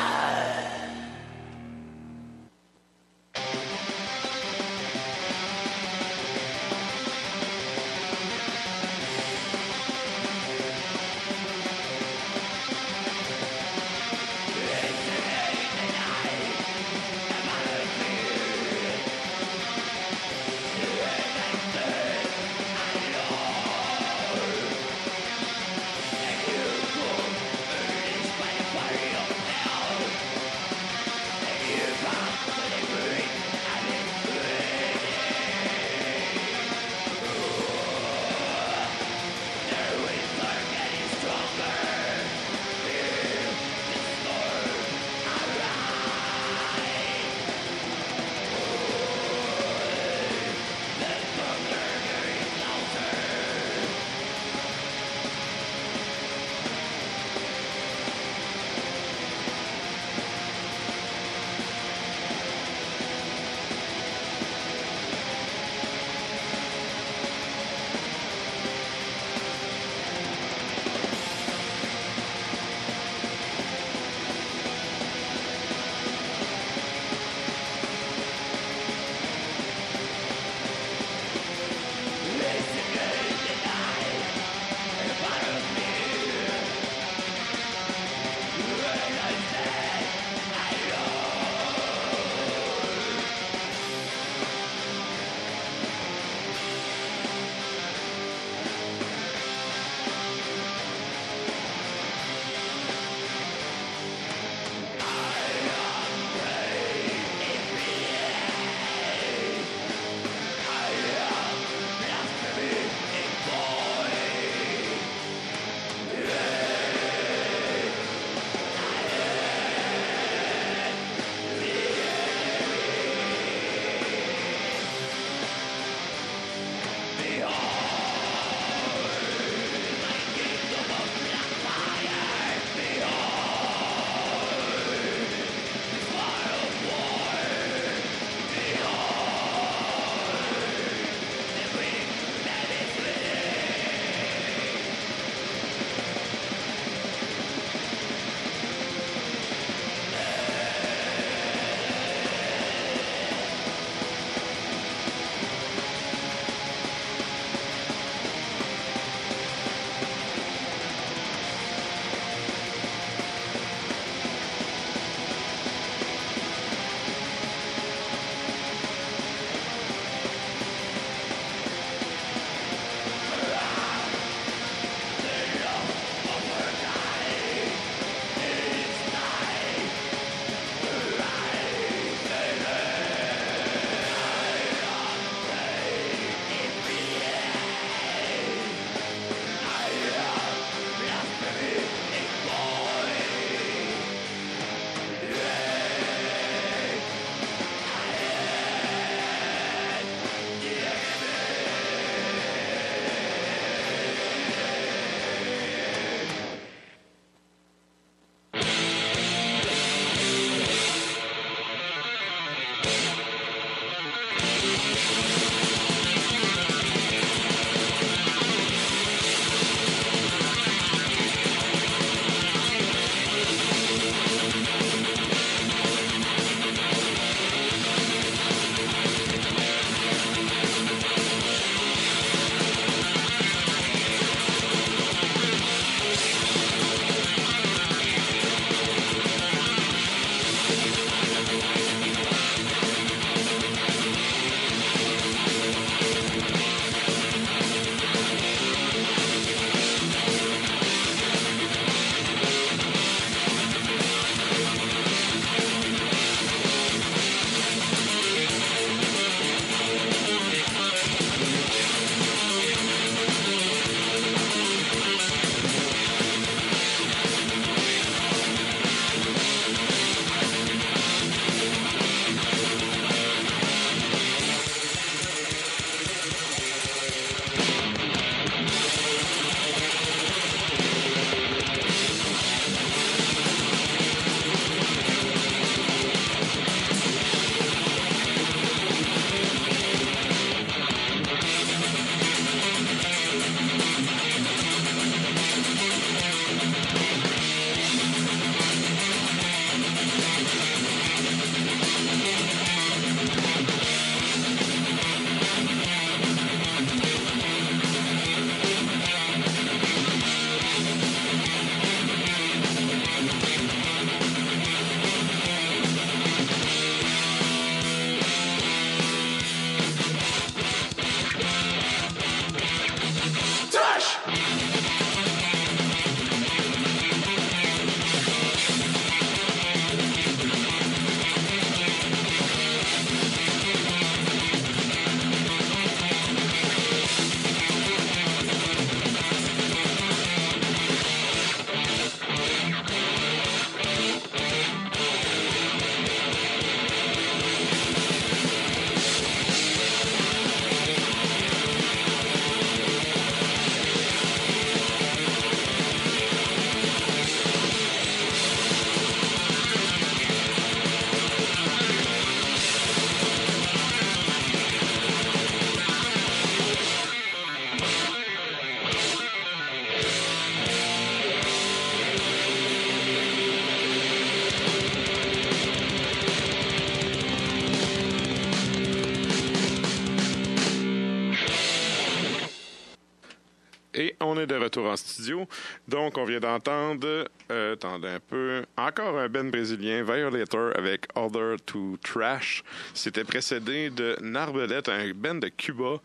on est de retour en studio. Donc, on vient d'entendre, attendez un peu, encore un band brésilien, Violator, avec Order to Trash. C'était précédé de Narbelette, un band de Cuba,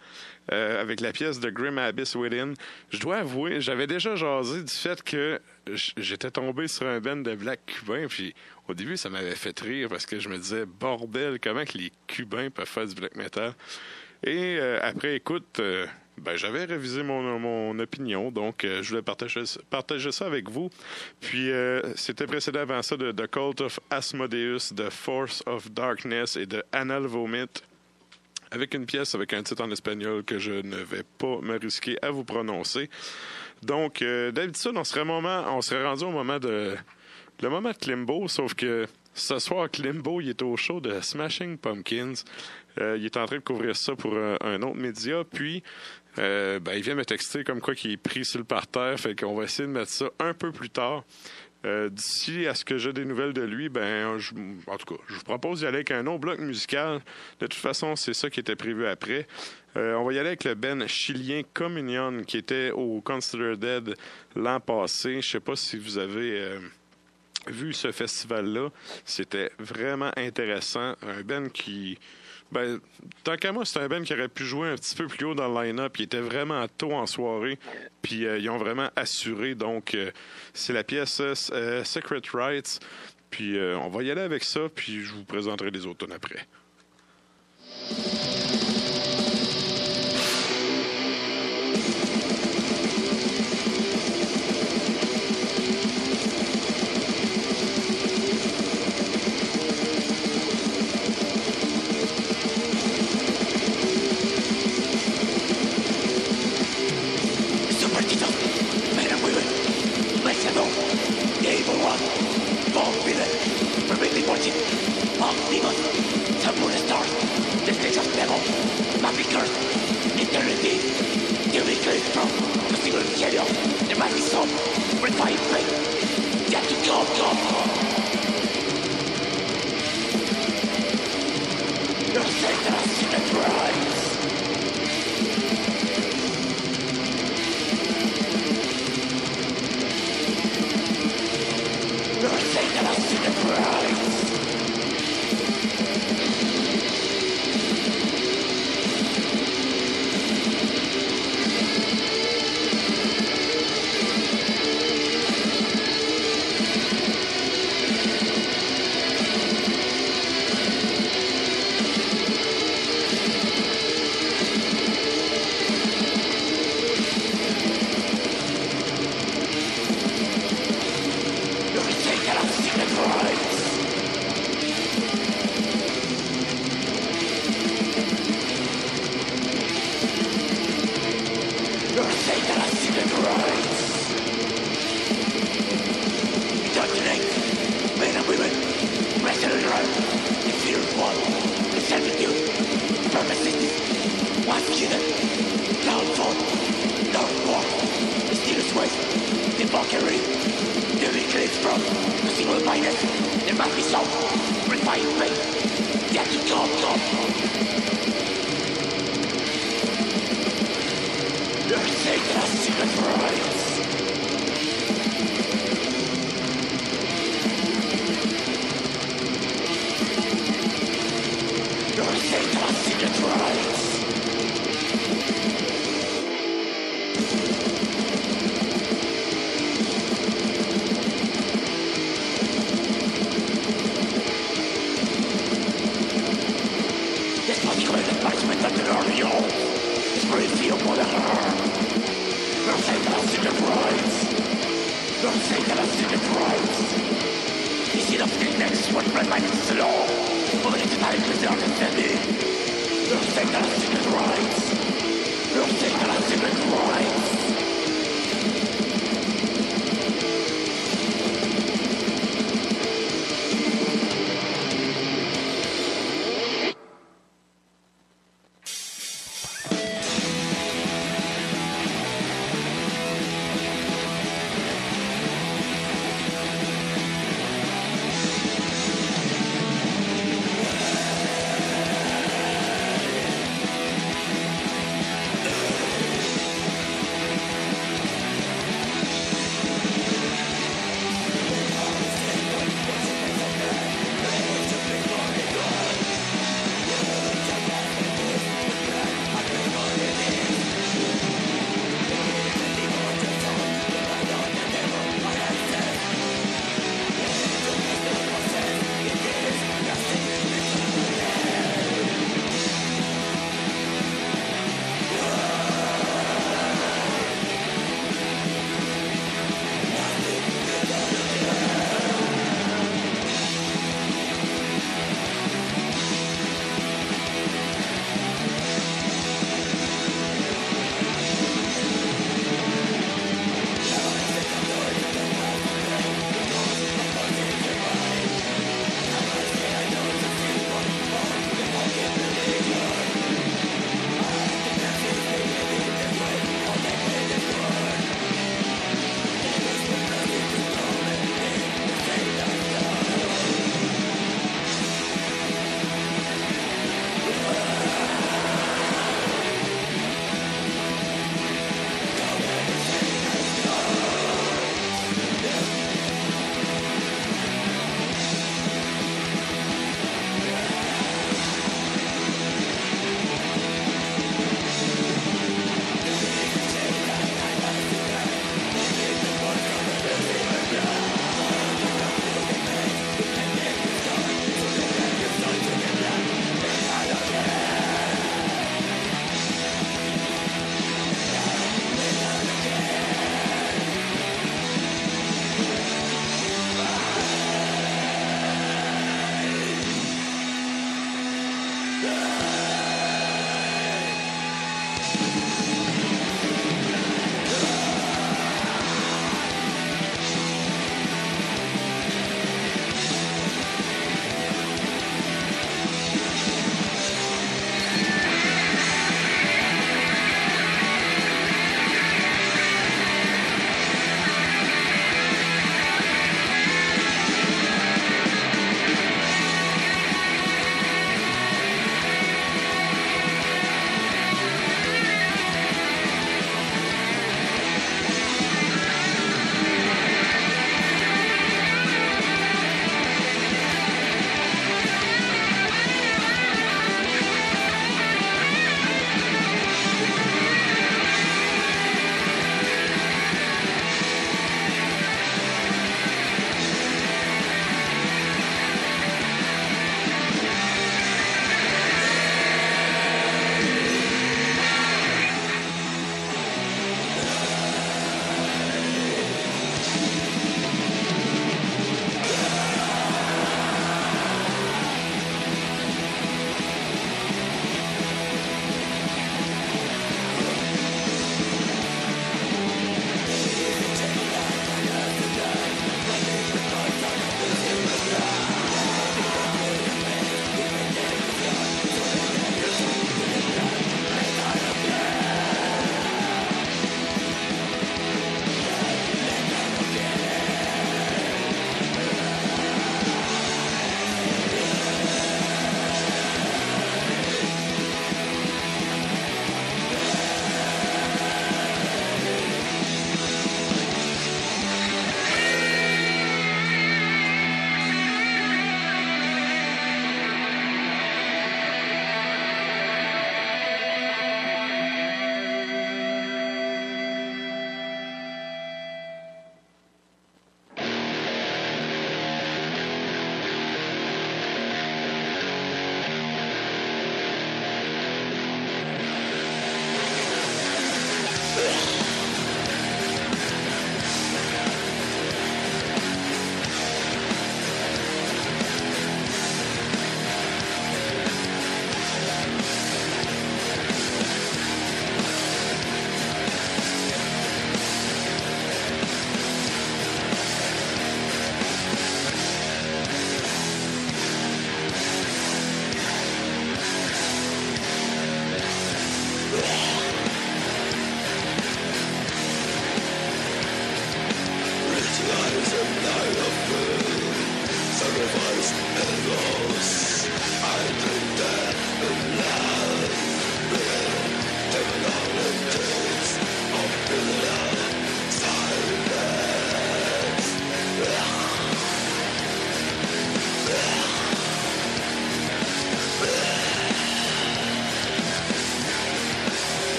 avec la pièce de Grim Abyss Within. Je dois avouer, j'avais déjà jasé du fait que j'étais tombé sur un band de black cubain, puis au début, ça m'avait fait rire parce que je me disais, bordel, comment que les Cubains peuvent faire du black metal? Et après écoute, j'avais révisé mon opinion, donc je voulais partager ça avec vous. Puis c'était précédé avant ça de The Cult of Asmodeus, The Force of Darkness et de Anal Vomit, avec une pièce avec un titre en espagnol que je ne vais pas me risquer à vous prononcer. Donc, d'habitude, on serait rendu au moment de Klimbo, sauf que ce soir, Klimbo, il est au show de Smashing Pumpkins. Il est en train de couvrir ça pour un autre média. Puis, il vient me texter comme quoi qu'il est pris sur le parterre. Fait qu'on va essayer de mettre ça un peu plus tard. D'ici à ce que j'ai des nouvelles de lui, je vous propose d'y aller avec un autre bloc musical. De toute façon, c'est ça qui était prévu après. On va y aller avec le band chilien Communion, qui était au Consider Dead l'an passé. Je sais pas si vous avez vu ce festival-là. C'était vraiment intéressant. Un band qui... tant qu'à moi, c'est un band qui aurait pu jouer un petit peu plus haut dans le line-up. Il était vraiment tôt en soirée. Puis ils ont vraiment assuré. Donc, c'est la pièce Secret Rights. Puis on va y aller avec ça. Puis je vous présenterai les autres tonnes après. What red light is slow, moving into time with dark and heavy. You'll take the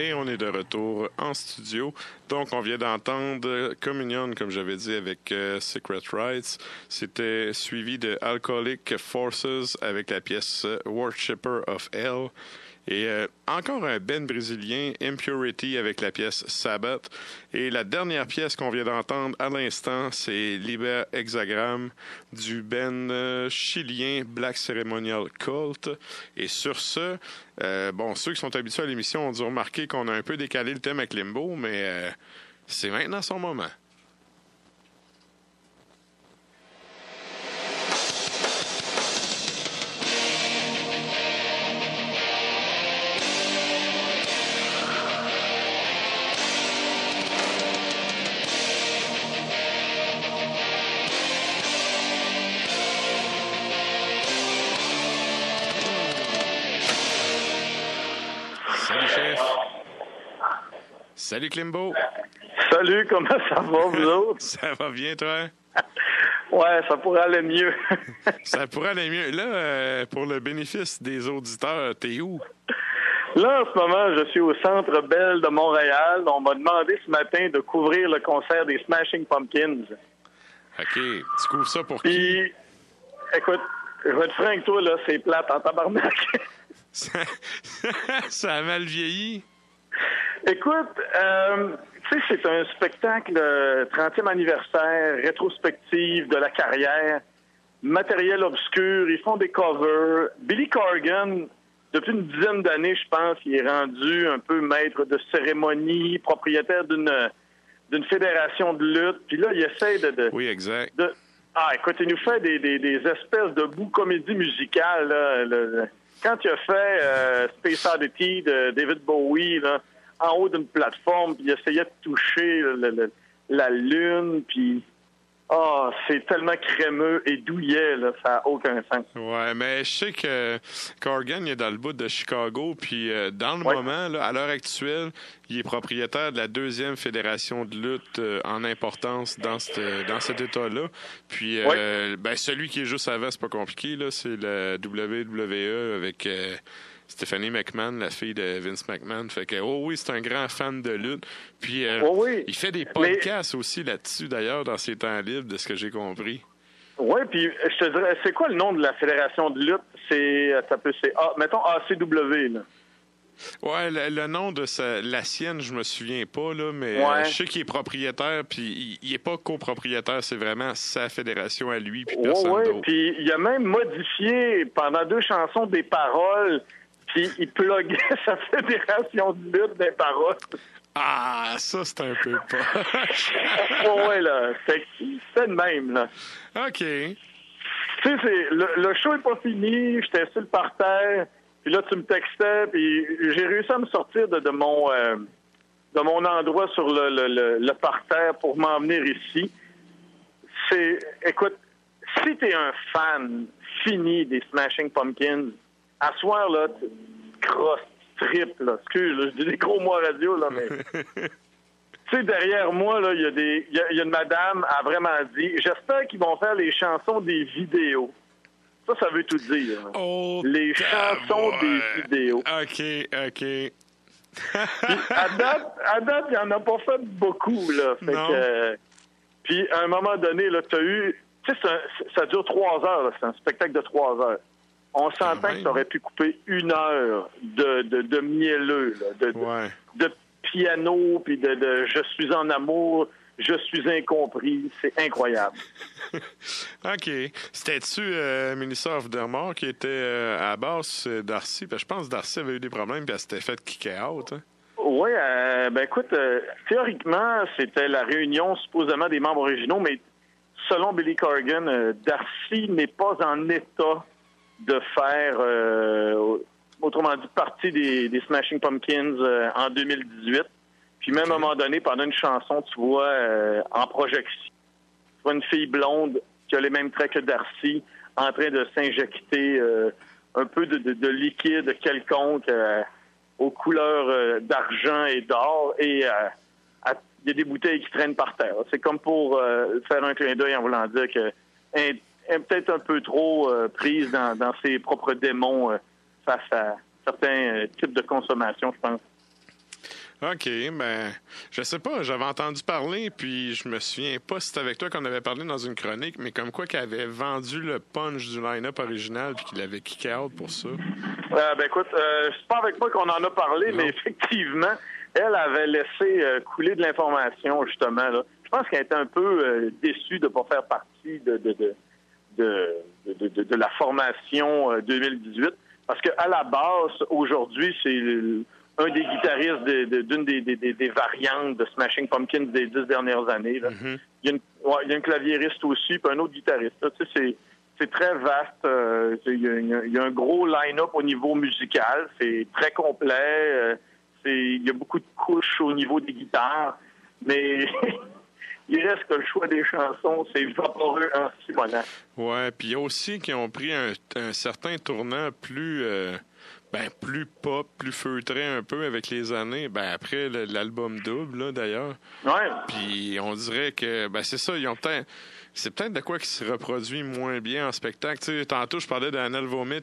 et on est de retour en studio. Donc, on vient d'entendre Communion, comme j'avais dit, avec Secret Rites. C'était suivi de Alcoholic Forces avec la pièce Worshipper of Hell. Et encore un band brésilien, Impurity, avec la pièce Sabbath. Et la dernière pièce qu'on vient d'entendre à l'instant, c'est Liber Hexagram du band chilien Black Ceremonial Cult. Et sur ce, ceux qui sont habitués à l'émission ont dû remarquer qu'on a un peu décalé le thème avec Limbo, mais c'est maintenant son moment. Salut Klimbo. Salut, comment ça va, vous autres? Ça va bien, toi? Ouais, ça pourrait aller mieux. Ça pourrait aller mieux. Là, pour le bénéfice des auditeurs, t'es où? Là, en ce moment, je suis au Centre Bell de Montréal. On m'a demandé ce matin de couvrir le concert des Smashing Pumpkins. OK. Tu couvres ça pour Puis, qui? écoute, je vais être franc avec toi, là, c'est plate en tabarnak. Ça a mal vieilli? Écoute, tu sais, c'est un spectacle 30e anniversaire, rétrospective de la carrière, matériel obscur, ils font des covers. Billy Corgan, depuis une dizaine d'années, je pense, il est rendu un peu maître de cérémonie, propriétaire d'une fédération de lutte. Puis là, il essaie de oui, exact. Écoute, il nous fait des espèces de bouts comédie musicale, là. Quand il a fait Space Oddity de David Bowie, là, en haut d'une plateforme, puis il essayait de toucher la lune, puis c'est tellement crémeux et douillet, là, ça n'a aucun sens. Ouais, mais je sais que Corgan il est dans le bout de Chicago, puis dans le moment, là, à l'heure actuelle, il est propriétaire de la 2e fédération de lutte en importance dans cet État-là. Puis celui qui est juste avant, c'est pas compliqué, là, c'est la WWE avec Stephanie McMahon, la fille de Vince McMahon. Fait que, oui, c'est un grand fan de lutte. Puis, il fait des podcasts aussi là-dessus, d'ailleurs, dans ses temps libres, de ce que j'ai compris. Oui, puis je te dirais, c'est quoi le nom de la fédération de lutte? Mettons ACW, là. Ouais, le nom de la sienne, je me souviens pas, là, mais je sais qu'il est propriétaire, puis il est pas copropriétaire, c'est vraiment sa fédération à lui, puis personne d'autre. Puis il a même modifié pendant 2 chansons des paroles, puis il pluguait sa fédération de lutte des paroles. Ah, ça, c'est un peu poche. Ouais, là, c'est de même, là. OK. Tu sais, le show est pas fini, j'étais sur le parterre, puis là, tu me textais, puis j'ai réussi à me sortir de mon endroit sur le parterre pour m'emmener ici. Écoute, si t'es un fan fini des Smashing Pumpkins, à ce soir, là, crosse, trip, là. Excuse, là, je dis des gros mots radio, là, mais... Tu sais, derrière moi, là, il y a une madame a vraiment dit, j'espère qu'ils vont faire les chansons des vidéos. Ça veut tout dire. Oh, les chansons des vidéos. OK. Puis, à date, il n'y en a pas fait beaucoup, là. Fait que, puis, à un moment donné, là, t'as eu... Tu sais, ça dure 3 heures, là. C'est un spectacle de 3 heures. On s'entend que ça aurait pu couper 1 heure de mielleux, là, de piano, puis de je suis en amour, je suis incompris. C'est incroyable. OK. C'était-tu Melissa Offdermore qui était à la base Darcy? Parce que je pense que Darcy avait eu des problèmes puis elle s'était fait kicker out. Hein? Oui, écoute, théoriquement, c'était la réunion supposément des membres originaux, mais selon Billy Corgan, Darcy n'est pas en état de faire, autrement dit, partie des Smashing Pumpkins en 2018. Puis même à un moment donné, pendant une chanson, tu vois en projection, tu vois une fille blonde qui a les mêmes traits que Darcy en train de s'injecter un peu de liquide quelconque aux couleurs d'argent et d'or. Et il y a des bouteilles qui traînent par terre. C'est comme pour faire un clin d'œil en voulant dire que est peut-être un peu trop prise dans ses propres démons face à certains types de consommation, je pense. OK, ben, je sais pas, j'avais entendu parler, puis je me souviens pas si c'était avec toi qu'on avait parlé dans une chronique, mais comme quoi qu'il avait vendu le punch du line-up original puis qu'il avait kick out pour ça. Ben écoute, c'est pas avec moi qu'on en a parlé, mais effectivement, elle avait laissé couler de l'information, justement, là. Je pense qu'elle était un peu déçue de ne pas faire partie de la formation 2018, parce qu'à la base, aujourd'hui, c'est un des guitaristes d'une des variantes de Smashing Pumpkins des 10 dernières années. Là. Mm-hmm. Il y a un claviériste aussi, puis un autre guitariste. Là. Tu sais, c'est très vaste. Il y a un gros line-up au niveau musical. C'est très complet. Il y a beaucoup de couches au niveau des guitares. Mais il reste que le choix des chansons, c'est vaporeux en Simonac. Ouais, puis il y a aussi qui ont pris un certain tournant plus pop, plus feutré un peu avec les années. Ben après l'album double, là, d'ailleurs. Ouais. Puis on dirait que c'est ça, ils ont c'est peut-être de quoi qui se reproduit moins bien en spectacle. Tu sais, tantôt je parlais d'Anal Vomit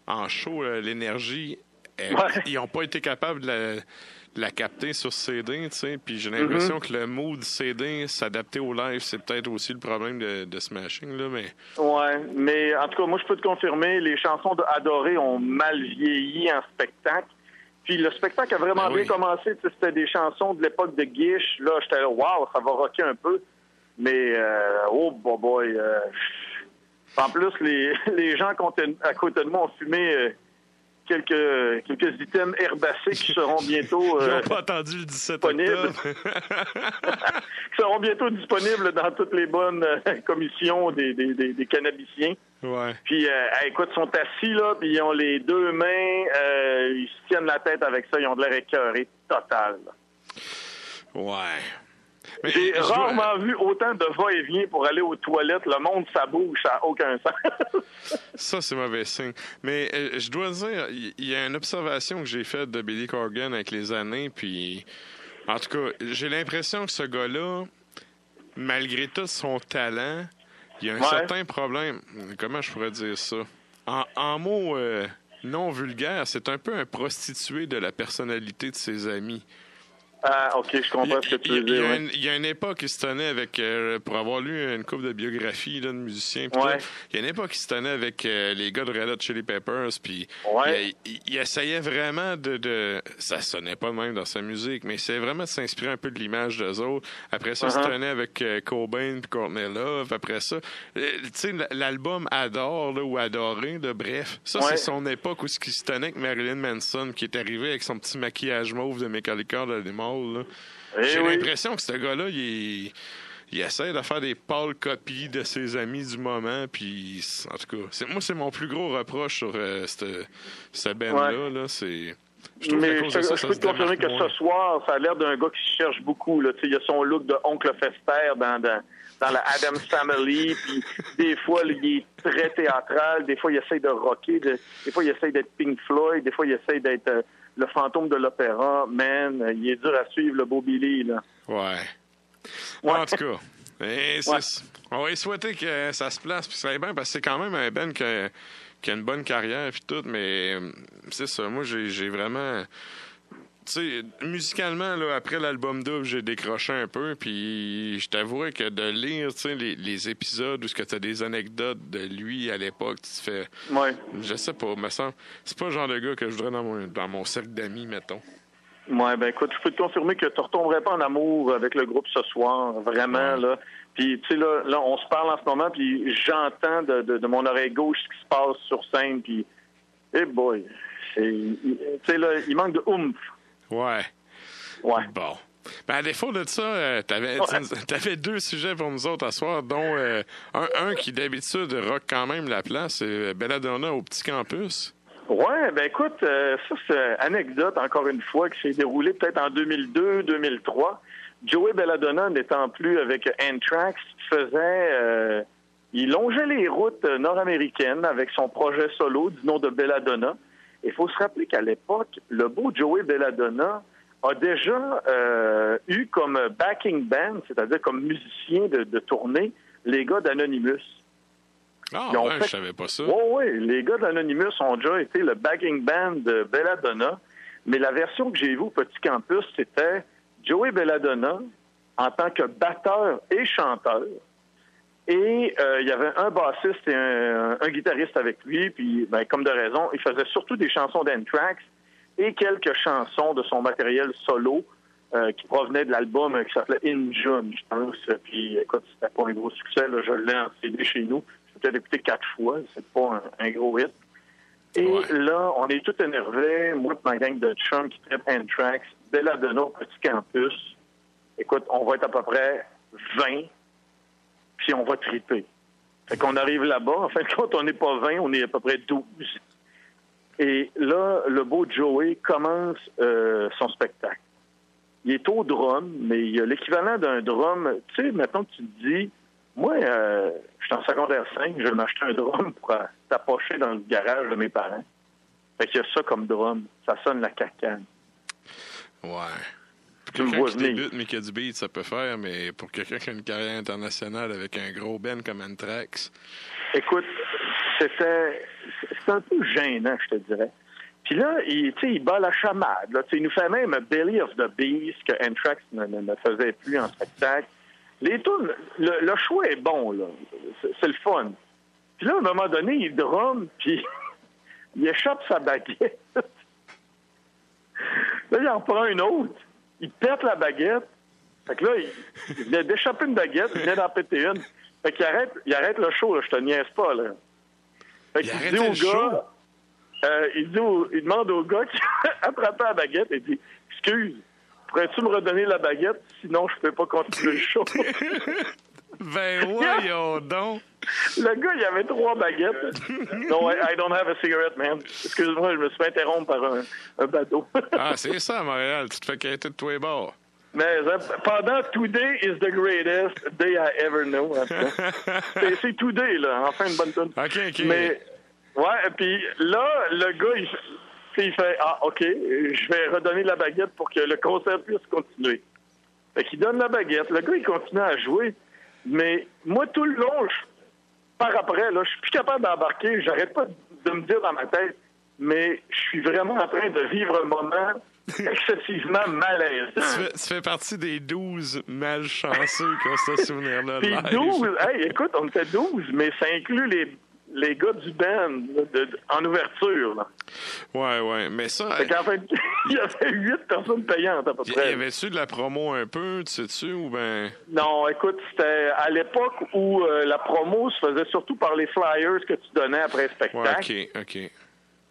en show, l'énergie, ils n'ont pas été capables de la capter sur CD, tu sais. Puis j'ai l'impression que le mood CD s'adapter au live, c'est peut-être aussi le problème de Smashing, là, mais... Ouais, mais en tout cas, moi, je peux te confirmer, les chansons de Adoré ont mal vieilli en spectacle. Puis le spectacle a vraiment bien commencé. Tu sais, c'était des chansons de l'époque de Gish. Là, j'étais là, wow, ça va rocker un peu. Mais, oh boy. En plus, les gens à côté de moi ont fumé... quelques items herbacés qui seront bientôt Ils n'ont pas attendu le 17 octobre. Qui seront bientôt disponibles dans toutes les bonnes commissions des cannabiciens. Ouais. Puis, écoute, ils sont assis, là, puis ils ont les deux mains, ils se tiennent la tête avec ça, ils ont de l'air écœurés total. Là. Ouais. Mais j'ai rarement vu autant de va-et-vient pour aller aux toilettes. Le monde, ça bouge, ça n'a aucun sens. Ça, c'est mauvais signe. Mais je dois dire, il y a une observation que j'ai faite de Billy Corgan avec les années, puis en tout cas, j'ai l'impression que ce gars-là, malgré tout son talent, il y a un certain problème. Comment je pourrais dire ça? En mots non vulgaires, c'est un peu un prostitué de la personnalité de ses amis. Ah, OK, je comprends ce que tu veux dire. Il y a une époque qui se tenait avec, pour avoir lu une couple de biographies là, de musiciens, il y a une époque qui se tenait avec les gars de Red Hot Chili Peppers, puis il essayait vraiment ça sonnait pas même dans sa musique, mais il essayait vraiment de s'inspirer un peu de l'image d'eux autres. Après ça, il se tenait avec Cobain puis Courtney Love. Après ça, tu sais, l'album Adore, là, ou Adoré, bref, ça, c'est son époque où il se tenait avec Marilyn Manson, qui est arrivé avec son petit maquillage mauve de Metallica dans les morts. J'ai l'impression que ce gars-là, il essaie de faire des pâles copies de ses amis du moment, puis en tout cas, c'est mon plus gros reproche sur cette band-là. Là, c'est... Je peux te confirmer que ce soir, ça a l'air d'un gars qui se cherche beaucoup. Là. Il a son look de Oncle Fester dans la Addams Family, puis des fois, là, il est très théâtral, des fois, il essaie de rocker, des fois, il essaie d'être Pink Floyd, des fois, il essaie d'être... le fantôme de l'opéra, man, il est dur à suivre, le beau Billy, là. Ouais. En tout cas, on va y souhaiter que ça se place, puis ça aille bien, parce que c'est quand même un band qui a une bonne carrière, puis tout, mais c'est ça, moi, j'ai vraiment... Tu sais, musicalement, là, après l'album double, j'ai décroché un peu, puis je t'avouerais que de lire, tu sais, les épisodes où tu as des anecdotes de lui à l'époque, tu te fais... Ouais. Je sais pas, me semble... C'est pas le genre de gars que je voudrais dans mon cercle d'amis, mettons. Ouais, ben écoute, je peux te confirmer que tu retomberais pas en amour avec le groupe ce soir, vraiment, là. Puis, tu sais, là, on se parle en ce moment, puis j'entends de mon oreille gauche ce qui se passe sur scène, puis... Eh boy! Tu sais, là, il manque de oomph. Ouais. Bon. Ben, à défaut de ça, t'avais deux sujets pour nous autres à soir, dont un qui d'habitude rock quand même la place, c'est Belladonna au Petit Campus. Ouais, ben écoute, ça c'est anecdote encore une fois qui s'est déroulée peut-être en 2002-2003. Joey Belladonna n'étant plus avec Anthrax, il longeait les routes nord-américaines avec son projet solo du nom de Belladonna. Il faut se rappeler qu'à l'époque, le beau Joey Belladonna a déjà eu comme backing band, c'est-à-dire comme musicien de tournée, les gars d'Anonymous. Ah, je savais pas ça. Oui, les gars d'Anonymous ont déjà été le backing band de Belladonna. Mais la version que j'ai vue au Petit Campus, c'était Joey Belladonna en tant que batteur et chanteur. Et il y avait un bassiste et un guitariste avec lui. Puis, comme de raison, il faisait surtout des chansons d'Anthrax et quelques chansons de son matériel solo qui provenait de l'album qui s'appelait In June, je pense. Puis, écoute, c'était pas un gros succès. Là, je l'ai en CD chez nous. J'ai peut-être écouté 4 fois. C'est pas un gros hit. Et là, on est tous énervés. Moi et ma gang de chums qui traitent Anthrax, Belladonna au Petit Campus. Écoute, on va être à peu près 20, puis on va triper. Fait qu'on arrive là-bas. En fin de compte, on n'est pas 20, on est à peu près 12. Et là, le beau Joey commence son spectacle. Il est au drum, mais il y a l'équivalent d'un drum. Tu sais, maintenant que tu te dis, moi, je suis en secondaire 5, je vais m'acheter un drum pour t'approcher dans le garage de mes parents. Fait qu'il y a ça comme drum. Ça sonne la cacane. Ouais. Pour Tu me quelqu'un vois qui venir. débute mais qui a du beat, ça peut faire, mais pour quelqu'un qui a une carrière internationale avec un gros band comme Anthrax... Écoute, c'était un peu gênant, je te dirais. Puis là, il bat la chamade. Là. Il nous fait même Belly of the Beast que Anthrax ne faisait plus en spectacle. Les tunes, le choix est bon, là. C'est le fun. Puis là, à un moment donné, il drum, puis il échappe sa baguette. Là, il en prend une autre. Il pète la baguette. Fait que là, il vient d'échapper une baguette, il vient d'en péter une. Fait qu'il arrête le show, là. Je te niaise pas, là. Fait qu'il dit au gars... il demande au gars qui a attrapé la baguette et dit « Excuse, pourrais-tu me redonner la baguette? Sinon, je peux pas continuer le show. » Ben voyons donc! Le gars, il avait 3 baguettes. « No, I don't have a cigarette, man. » Excuse-moi, je me suis fait interrompre par un bateau. Ah, c'est ça, à Montréal. Tu te fais quitter de tous les bords. Mais pendant Today is the greatest day I ever know. C'est Today, là. Enfin, une bonne tune. OK. Mais, ouais, puis là, le gars, il fait « Ah, OK, je vais redonner la baguette pour que le concert puisse continuer. » Fait qu'il donne la baguette. Le gars, il continue à jouer. Mais moi, tout le long, par après, là, je suis plus capable d'embarquer. J'arrête pas de me dire dans ma tête, mais je suis vraiment en train de vivre un moment excessivement malaise. Tu fais partie des 12 malchanceux qui ont ce souvenir-là. Puis 12, hey, écoute, on était 12, mais ça inclut les gars du band en ouverture. Là. Ouais, mais ça... Fait qu'en fait, il y avait 8 personnes payantes à peu près. Y avait-tu de la promo un peu, tu sais-tu, ou ben... Non, écoute, c'était à l'époque où la promo se faisait surtout par les flyers que tu donnais après le spectacle. Ouais, OK.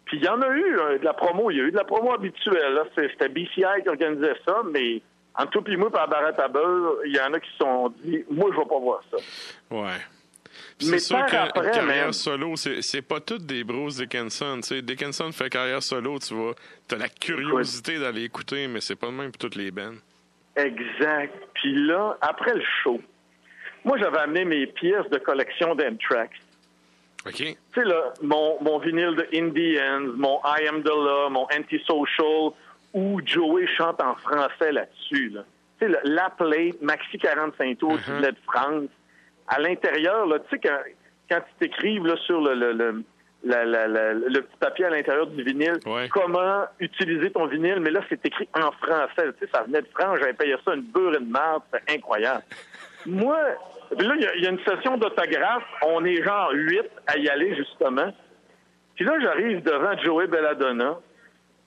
Puis il y en a eu de la promo. Il y a eu de la promo habituelle. Là. C'était BCI qui organisait ça, mais entre toi et moi, par Barrett à beurre, il y en a qui se sont dit « Moi, je vais pas voir ça. » Ouais. Puis Mais c'est sûr après, que carrière même. solo, c'est pas toutes des Bruce Dickinson. T'sais. Dickinson fait carrière solo, tu vois. T'as la curiosité d'aller écouter, mais c'est pas le même pour toutes les bands. Exact. Puis là, après le show, moi, j'avais amené mes pièces de collection d'Anthrax. OK. Tu sais, là, mon vinyle de Indians, mon I Am the Law, mon Antisocial, où Joey chante en français là-dessus. Là. Tu sais, la plate, Maxi 45 tours, du lait de France. À l'intérieur, là, tu sais, quand tu t'écrives là, sur le petit papier à l'intérieur du vinyle, comment utiliser ton vinyle, mais là, c'est écrit en français. Tu sais, ça venait de France, j'avais payé ça une beurre et de marde, c'est incroyable. Moi, là, il y a une session d'autographe, on est genre 8 à y aller, justement. Puis là, j'arrive devant Joey Belladonna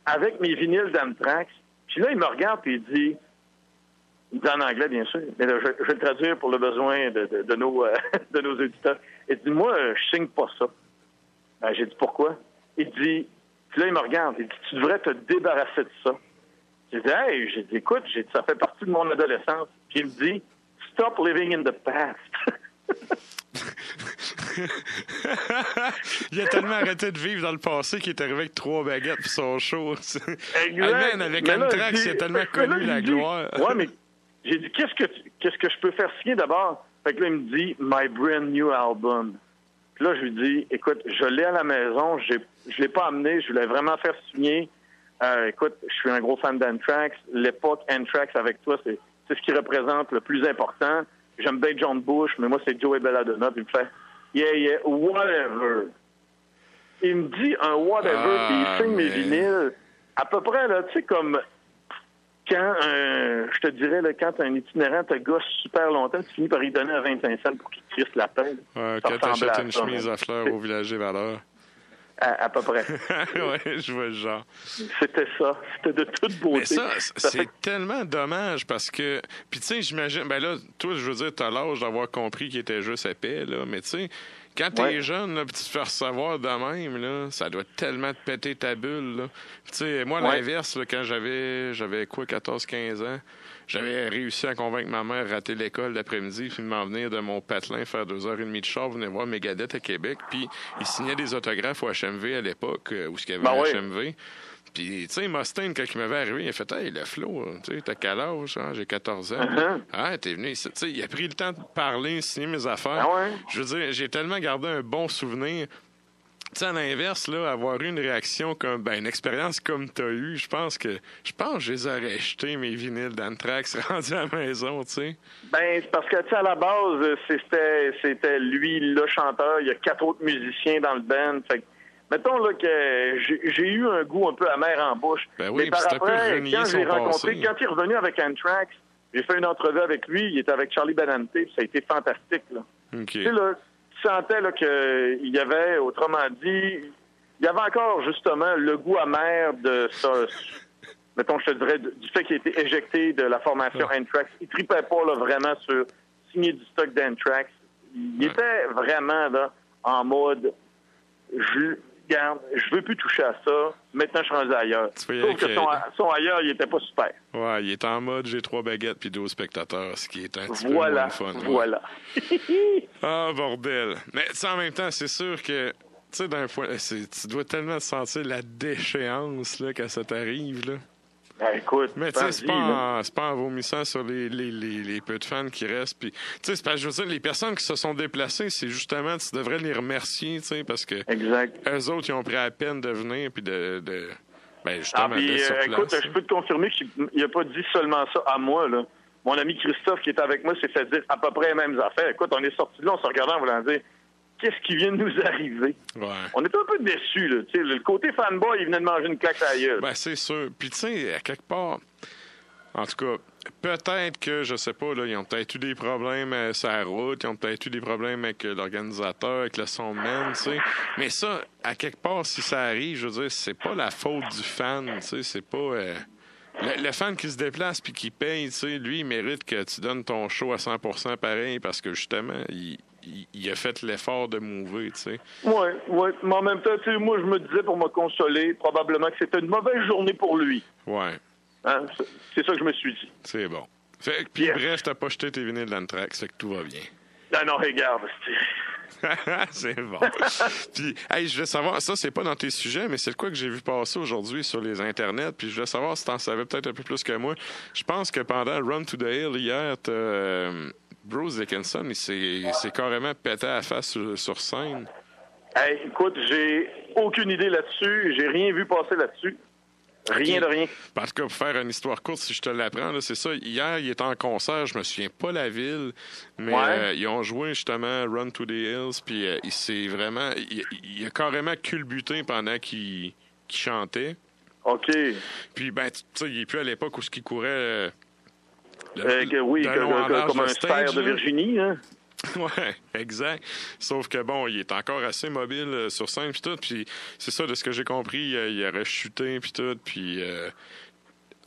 avec mes vinyles d'Anthrax. Puis là, il me regarde et il dit en anglais, bien sûr, mais là, je vais le traduire pour le besoin de nos éditeurs. Il dit, moi, je signe pas ça. Ben, j'ai dit, pourquoi? Il dit, puis là, il me regarde, il dit, tu devrais te débarrasser de ça. J'ai dit, hey, j'ai dit, écoute, ça fait partie de mon adolescence. Puis il me dit, stop living in the past. Il a tellement arrêté de vivre dans le passé qu'il est arrivé avec 3 baguettes pour son show. Exact. Avec Anthrax, il a tellement connu la gloire. Ouais, mais j'ai dit, qu'est-ce que je peux faire signer d'abord? Fait que là, il me dit, my brand new album. Puis là, je lui dis, écoute, je l'ai à la maison, je l'ai pas amené, je voulais vraiment faire signer. Écoute, je suis un gros fan d'Anthrax. L'époque Anthrax avec toi, c'est ce qui représente le plus important. J'aime bien John Bush, mais moi, c'est Joey Belladonna. Puis il me fait, yeah, whatever. Il me dit un whatever, puis il signe mes vinyles. à peu près, là, tu sais, comme quand, je te dirais, là, quand un itinérant te gosse super longtemps, tu finis par y donner à 25 cents pour qu'il te crisse la peine. Ouais, quand t'achètes une chemise à fleurs au Villager Valeur. À peu près. Ouais, je vois le genre. C'était ça. C'était de toute beauté. Mais ça c'est tellement dommage parce que... Puis tu sais, j'imagine... Ben là, toi, je veux dire, t'as l'âge d'avoir compris qu'il était juste épais, là. Mais tu sais, quand t'es jeune, là, pis tu te fais recevoir de même, là, ça doit tellement te péter ta bulle, là. Tu sais, moi, l'inverse, là, quand j'avais quoi, 14-15 ans, j'avais réussi à convaincre ma mère de rater l'école l'après-midi puis de m'en venir de mon patelin faire 2h30 de char, venir voir Megadeth à Québec. Puis il signait des autographes au HMV à l'époque, où il y avait un HMV. Puis, tu sais, Mustaine, quand il m'avait arrivé, il a fait « Hey, le Flo, tu sais, t'as quel âge? Hein? J'ai 14 ans. Ah, t'es venu ici. » Tu sais, il a pris le temps de parler, signer mes affaires. Je veux dire, j'ai tellement gardé un bon souvenir. Tu sais, à l'inverse, là, avoir eu une réaction comme, une expérience comme t'as eu, je pense que je les aurais jetés, mes vinyles d'Anthrax rendus à la maison, tu sais. C'est parce que, tu sais, à la base, c'était lui, le chanteur. Il y a 4 autres musiciens dans le band. Fait que, mettons, là, que j'ai eu un goût un peu amer en bouche. Oui, mais par après, quand j'ai rencontré, quand il est revenu avec Anthrax, j'ai fait une entrevue avec lui. Il était avec Charlie Benante. Ça a été fantastique, là. OK. Tu sais, là, tu sentais là, qu'il y avait, autrement dit, il y avait encore justement le goût amer de ça. Mettons, je te dirais, du fait qu'il a été éjecté de la formation Anthrax. Il tripait pas là, vraiment sur signer du stock d'Anthrax. Il était vraiment là, en mode regarde, je veux plus toucher à ça. Maintenant, je suis rendu ailleurs. Sauf que son ailleurs, il était pas super. Ouais, il est en mode j'ai 3 baguettes puis 12 spectateurs, ce qui est un petit peu moins le fun. Voilà. Ah, bordel. Mais en même temps, c'est sûr que, tu sais, d'un point, tu dois tellement sentir la déchéance là, quand ça t'arrive, là. Écoute, mais tu sais, c'est pas en vomissant sur les peu de fans qui restent. Puis, tu sais, c'est parce que je veux dire, les personnes qui se sont déplacées, c'est justement, tu devrais les remercier, tu sais, parce que eux autres, ils ont pris la peine de venir puis justement, d'être sur place. Écoute, je peux te confirmer qu'il n'a pas dit seulement ça à moi, là. Mon ami Christophe, qui est avec moi, s'est fait dire à peu près les mêmes affaires. Écoute, on est sortis de là, on se regardait en voulant dire qu'est-ce qui vient de nous arriver? Ouais. On était un peu déçus, là. Tu sais, le côté fanboy, il venait de manger une claque à la gueule. C'est sûr. Puis, tu sais, à quelque part, en tout cas, peut-être que, je sais pas, là, ils ont peut-être eu des problèmes sur la route, ils ont peut-être eu des problèmes avec l'organisateur, avec le soundman, tu sais. Mais ça, à quelque part, si ça arrive, je veux dire, c'est pas la faute du fan, tu sais, c'est pas... Le fan qui se déplace puis qui paye, tu sais, lui, il mérite que tu donnes ton show à 100% pareil parce que, justement, il a fait l'effort de mouver, tu sais. Oui. Mais en même temps, tu sais, moi, je me disais pour me consoler, probablement que c'était une mauvaise journée pour lui. Ouais. Hein? C'est ça que je me suis dit. C'est bon. Puis bref, t'as pas jeté tes vinyles d'Anthrax, fait que tout va bien. Non, regarde. C'est bon. Puis, hey, je voulais savoir, ça, c'est pas dans tes sujets, mais c'est le quoi que j'ai vu passer aujourd'hui sur les internets, puis je voulais savoir si t'en savais peut-être un peu plus que moi. Je pense que pendant Run to the Hill, hier, Bruce Dickinson, il s'est carrément pété à la face sur scène. Hey, écoute, j'ai aucune idée là-dessus. J'ai rien vu passer là-dessus. Rien de rien. En tout cas, pour faire une histoire courte, si je te l'apprends, là, c'est ça. Hier, il était en concert, je me souviens pas la ville, mais ils ont joué justement Run to the Hills, puis il s'est vraiment... Il a carrément culbuté pendant qu'il chantait. OK. Puis, tu sais, il est plus à l'époque où ce qui courait... comme un sphère de Virginie, hein? Ouais, exact. Sauf que bon, il est encore assez mobile sur scène puis tout, puis c'est ça de ce que j'ai compris, il aurait chuté puis tout, puis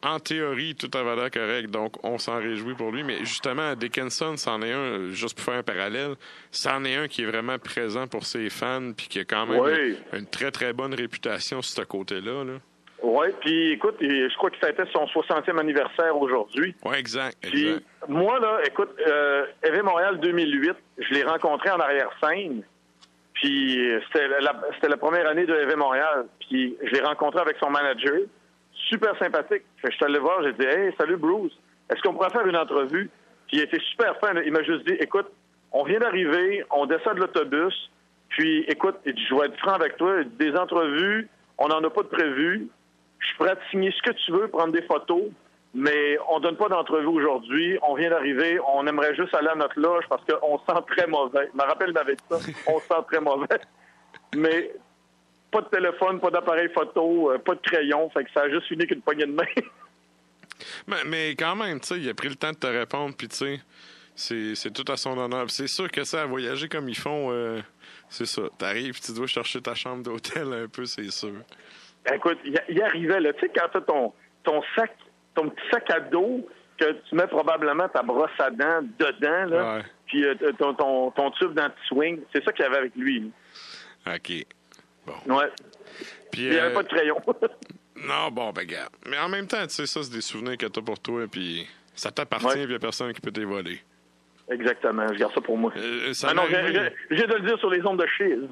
en théorie tout avait l'air correct, donc on s'en réjouit pour lui. Mais justement, Dickinson, c'en est un, juste pour faire un parallèle, c'en est un qui est vraiment présent pour ses fans puis qui a quand même une très très bonne réputation sur ce côté-là, là. Oui, puis écoute, je crois que ça a été son 60e anniversaire aujourd'hui. Oui, exact. Puis moi, là, écoute, Heavy Montréal 2008, je l'ai rencontré en arrière-scène. Puis c'était la première année de Heavy Montréal. Puis je l'ai rencontré avec son manager. Super sympathique. Fait que je suis allé voir, j'ai dit « Hey, salut Bruce, est-ce qu'on pourrait faire une entrevue? » Puis il était super fin. Il m'a juste dit « Écoute, on vient d'arriver, on descend de l'autobus. Puis écoute, je vais être franc avec toi, des entrevues, on n'en a pas de prévu. Je suis prêt à te signer ce que tu veux, prendre des photos, mais on donne pas d'entrevue aujourd'hui. On vient d'arriver, on aimerait juste aller à notre loge parce qu'on sent très mauvais. Je me rappelle, il m'avait dit ça, on sent très mauvais. Mais pas de téléphone, pas d'appareil photo, pas de crayon. Fait que ça a juste fini qu'une poignée de main. Mais quand même, tu sais, il a pris le temps de te répondre, puis tu sais, c'est tout à son honneur. Puis c'est sûr que ça, à voyager comme ils font, c'est ça. T'arrives, tu dois chercher ta chambre d'hôtel un peu, c'est sûr. Écoute, il arrivait, là, tu sais, quand t'as ton petit sac à dos, que tu mets probablement ta brosse à dents dedans, là, puis ton tube d'anti-swing, c'est ça qu'il y avait avec lui. OK. Bon. Ouais. Puis il n'y avait pas de crayon. Non, bon, ben, regarde. Mais en même temps, tu sais, ça, c'est des souvenirs que t'as pour toi, puis ça t'appartient, puis il n'y a personne qui peut t'évoler. Exactement, je garde ça pour moi. Ça non, j'ai de le dire sur les ondes de Chiz.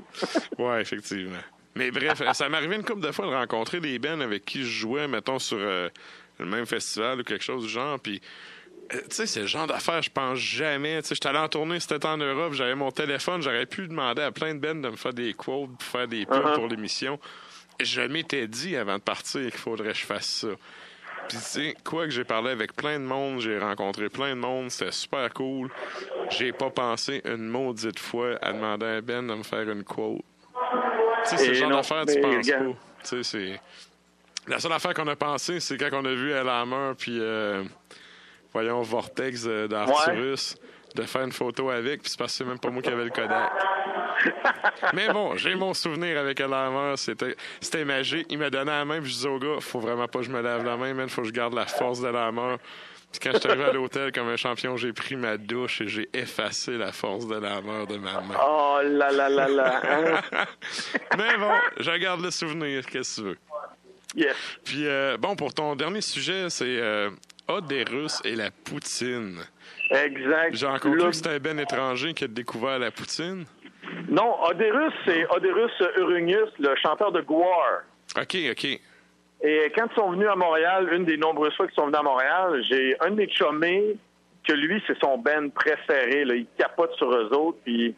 Oui, effectivement. Mais bref, ça m'est arrivé une couple de fois de rencontrer des bands avec qui je jouais, mettons, sur le même festival ou quelque chose du genre, puis tu sais, c'est le genre d'affaires, je pense jamais. Tu sais, j'étais allé en tournée, c'était en Europe, j'avais mon téléphone, j'aurais pu demander à plein de bands de me faire des quotes, pour faire des pubs pour l'émission. Je m'étais dit avant de partir qu'il faudrait que je fasse ça. Puis tu sais, quoi que j'ai parlé avec plein de monde, j'ai rencontré plein de monde, c'était super cool. J'ai pas pensé une maudite fois à demander à Ben de me faire une quote. Tu sais, c'est le genre d'affaires tu penses pas. Tu sais, c'est... La seule affaire qu'on a pensé, c'est quand on a vu El Hammer puis voyons Vortex d'Arturus, de faire une photo avec, puis c'est parce que c'est même pas moi qui avais le Kodak. Mais bon, j'ai mon souvenir avec El Hammer, c'était magique. Il m'a donné la main, puis je disais au gars, faut vraiment pas que je me lave la main, man, faut que je garde la force de la Hammer. Puis quand je suis arrivé à l'hôtel comme un champion, j'ai pris ma douche et j'ai effacé la force de la Hammer de ma main. Oh là là là là! Hein? Mais bon, je garde le souvenir, qu'est-ce que tu veux. Yes. Puis bon, pour ton dernier sujet, c'est Oderus et la poutine. Exact. J'ai rencontré que c'était un ben étranger qui a découvert la poutine. Non, Oderus, c'est Oderus Urungus, le chanteur de Gwar. OK. Et quand ils sont venus à Montréal, une des nombreuses fois qu'ils sont venus à Montréal, j'ai un de mes chummés que lui, c'est son band préféré. Là. Il capote sur eux autres. Puis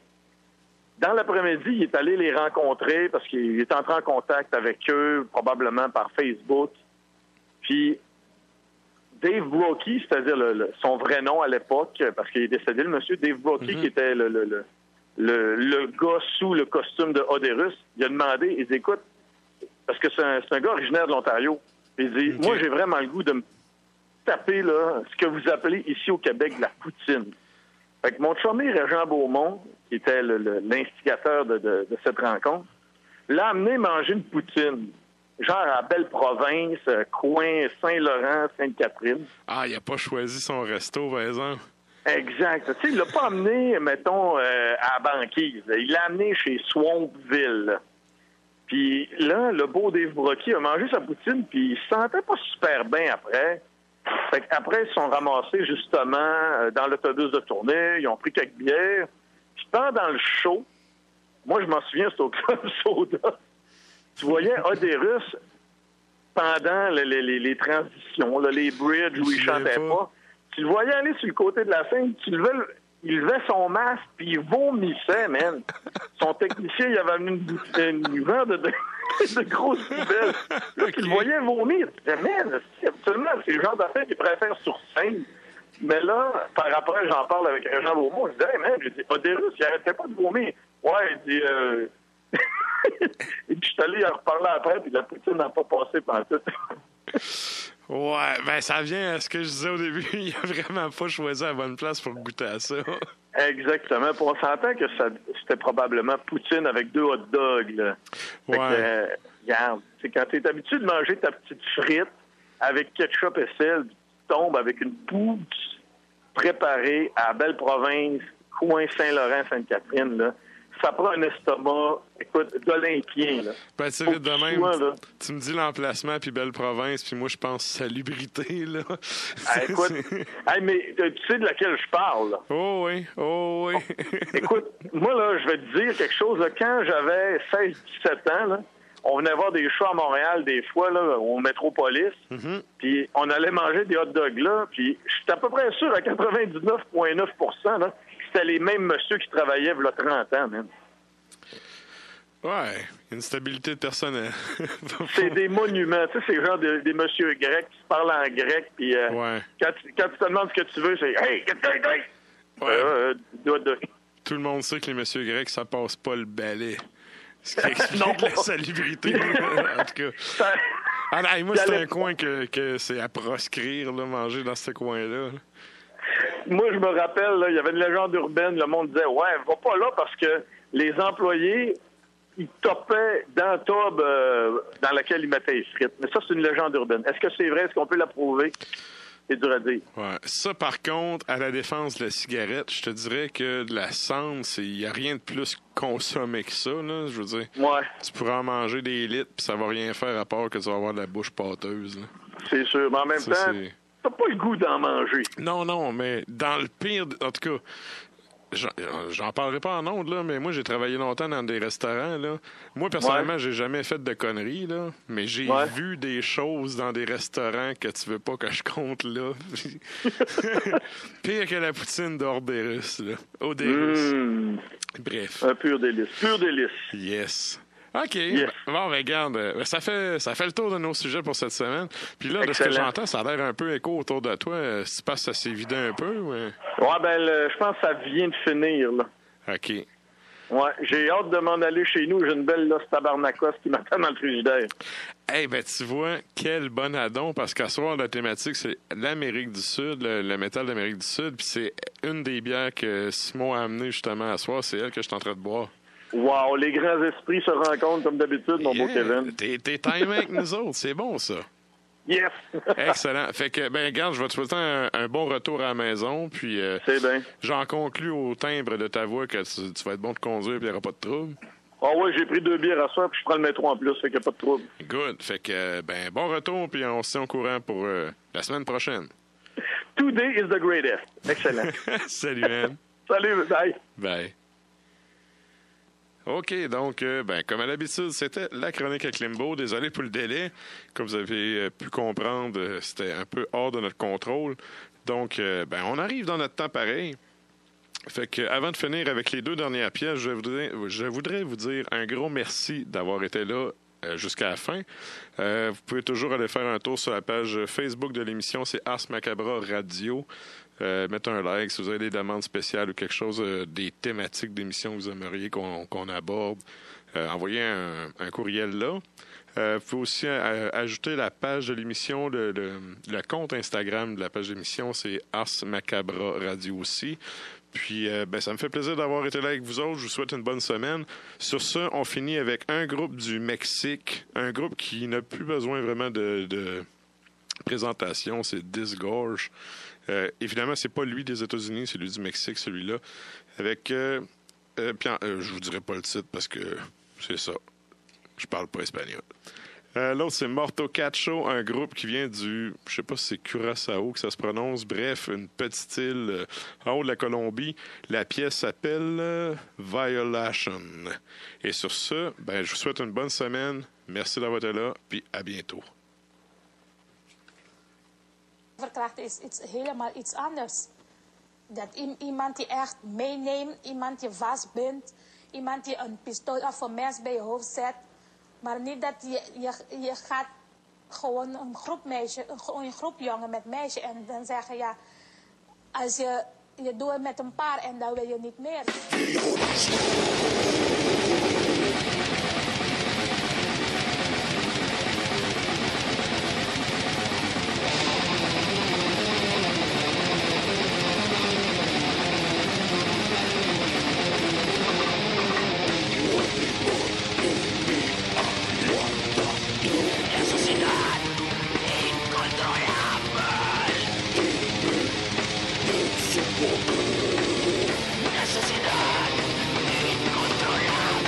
dans l'après-midi, il est allé les rencontrer parce qu'il est entré en contact avec eux, probablement par Facebook. Puis Dave Brockie, c'est-à-dire son vrai nom à l'époque, parce qu'il est décédé, le monsieur Dave Brockie, qui était le gars sous le costume de Oderus, il a demandé, il dit, écoute, parce que c'est un gars originaire de l'Ontario, il dit, moi, j'ai vraiment le goût de me taper là, ce que vous appelez ici au Québec la poutine. Fait que mon chummy Régent Beaumont, qui était l'instigateur de cette rencontre, l'a amené manger une poutine. Genre à Belle-Province, coin Saint-Laurent, Sainte-Catherine. Ah, il n'a pas choisi son resto, par exemple. Exact. Tu sais, il l'a pas amené, mettons, à la banquise. Il l'a amené chez Swampville. Puis là, le beau Dave Brockie a mangé sa poutine, puis il se sentait pas super bien après. Fait qu'après, ils se sont ramassés justement dans l'autobus de tournée. Ils ont pris quelques bières. Puis pendant le show, moi, je m'en souviens, c'était au Club Soda. Tu voyais Oderus pendant les transitions, là, les bridges où il chantait pas. Tu le voyais aller sur le côté de la scène, il levait son masque, puis il vomissait, man. Son technicien, il avait amené une vente de grosses poubelles. Là, tu le voyais vomir. Tu disais, man, absolument, c'est le genre d'affaire qu'il préfère sur scène. Mais là, par après, j'en parle avec Régent Beaumont. Je disais, hey, man, Oderus, il arrêtait pas de vomir. Ouais, il dit, et puis je suis allé en reparler après, puis la poutine n'a pas passé pendant tout. Ouais, ben ça vient à ce que je disais au début. Il a vraiment pas choisi la bonne place pour goûter à ça. Exactement. Puis on s'entend que c'était probablement poutine avec 2 hot dogs. Là. Fait que, regarde, c'est quand tu es habitué de manger ta petite frite avec ketchup et sel, tu tombes avec une poutine préparée à Belle-Province, coin Saint-Laurent, Sainte-Catherine, là. Ça prend un estomac, écoute, d'Olympien, là. Ben, tu sais, vite de même, tu me dis l'emplacement, puis Belle-Province, puis moi, je pense salubrité, là. Écoute, mais tu sais de laquelle je parle, là. Oh oui. Écoute, moi, là, je vais te dire quelque chose, là. Quand j'avais 16-17 ans, là, on venait voir des shows à Montréal, des fois, là, au Métropolis, puis on allait manger des hot dogs, là, puis je suis à peu près sûr, à 99,9%, là, c'était les mêmes messieurs qui travaillaient il y a 30 ans, même. Ouais, une stabilité de personnel. C'est des monuments. Tu sais, c'est genre des messieurs grecs qui se parlent en grec, puis quand tu te demandes ce que tu veux, c'est « Hey, get-toi! » Tout le monde sait que les messieurs grecs, ça passe pas le balai. Ce qui explique la salubrité, en tout cas. Moi, c'est un coin que c'est à proscrire, là, manger dans ce coin-là. Moi, je me rappelle, là, il y avait une légende urbaine, le monde disait « Ouais, va pas là parce que les employés, ils topaient dans la tube dans laquelle ils mettaient les frites. » Mais ça, c'est une légende urbaine. Est-ce que c'est vrai? Est-ce qu'on peut la prouver? C'est dur à dire. Ouais. Ça, par contre, à la défense de la cigarette, je te dirais que de la cendre, il n'y a rien de plus consommé que ça, là. Je veux dire, tu pourrais en manger des litres, puis ça va rien faire à part que tu vas avoir de la bouche pâteuse, là. C'est sûr. Mais en même temps, t'as pas le goût d'en manger. Non, mais dans le pire... En tout cas, j'en parlerai pas en ondes, là, mais moi, j'ai travaillé longtemps dans des restaurants, là. Moi, personnellement, j'ai jamais fait de conneries, là, mais j'ai vu des choses dans des restaurants que tu veux pas que je compte, là. Pire que la poutine d'Orderus, là. Orderus. Bref. Un pur délice. Pur délice. Yes. OK. Yes. Bon, regarde, ça fait le tour de nos sujets pour cette semaine. Puis là, de ce que j'entends, ça a l'air un peu écho autour de toi. Si tu penses que ça s'est vidé un peu? Ouais, je pense que ça vient de finir, là. OK. Ouais, j'ai hâte de m'en aller chez nous. J'ai une belle Los Tabarnakos qui m'attend dans le frigidaire. Tu vois, quel bon addon, parce qu'à soir, la thématique, c'est l'Amérique du Sud, le métal d'Amérique du Sud. Puis c'est une des bières que Simon a amené justement à soir. C'est elle que je suis en train de boire. Wow, les grands esprits se rencontrent comme d'habitude, mon beau Kevin. T'es timé avec nous autres, c'est bon ça. Yes! Excellent. Fait que, regarde, je vais te souhaiter un bon retour à la maison, puis c'est bien. J'en conclus au timbre de ta voix que tu vas être bon de conduire, puis il n'y aura pas de trouble. J'ai pris 2 bières à soir, puis je prends le métro en plus, fait qu'il n'y a pas de trouble. Good. Fait que, bon retour, puis on se tient au courant pour la semaine prochaine. Today is the greatest. Excellent. Salut, man. Salut, bye. Bye. OK, donc, comme à l'habitude, c'était la chronique à Klimbo. Désolé pour le délai. Comme vous avez pu comprendre, c'était un peu hors de notre contrôle. Donc, on arrive dans notre temps pareil. Fait que, avant de finir avec les 2 dernières pièces, je voudrais vous dire un gros merci d'avoir été là jusqu'à la fin. Vous pouvez toujours aller faire un tour sur la page Facebook de l'émission, c'est Ars Macabra Radio. Mettez un like si vous avez des demandes spéciales ou quelque chose, des thématiques d'émission que vous aimeriez qu'on aborde. Envoyez un courriel là. Vous pouvez aussi ajouter la page de l'émission, le compte Instagram de la page d'émission, c'est Ars Macabra Radio aussi. Puis, ça me fait plaisir d'avoir été là avec vous autres. Je vous souhaite une bonne semaine. Sur ce, on finit avec un groupe du Mexique, un groupe qui n'a plus besoin vraiment de présentation, c'est Disgorge. Évidemment, c'est pas lui des États-Unis, c'est lui du Mexique, celui-là. Avec, je vous dirai pas le titre parce que c'est ça. Je parle pas espagnol. L'autre, c'est Morto Cacho, un groupe qui vient du, je sais pas si c'est Curaçao que ça se prononce, bref, une petite île en haut de la Colombie. La pièce s'appelle Violation. Et sur ce, je vous souhaite une bonne semaine. Merci d'avoir été là, puis à bientôt. Verkrachten is helemaal iets anders. Dat iemand die echt meeneemt, iemand die vastbindt, iemand die een pistool of een mes bij je hoofd zet. Maar niet dat je gaat gewoon een groep jongen met meisje en dan zeggen als je doet het met een paar en dan wil je niet meer. Necesidad incontrolable.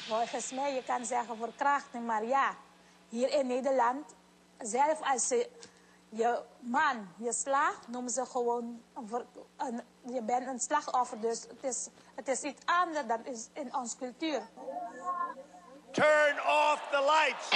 Volgens mij, je kan zeggen verkrachting, maar ja, hier in Nederland, zelf als je man je slaagt, noemen ze gewoon, je bent een slachtoffer, dus het is iets anders dan is in onze cultuur. Turn off the lights!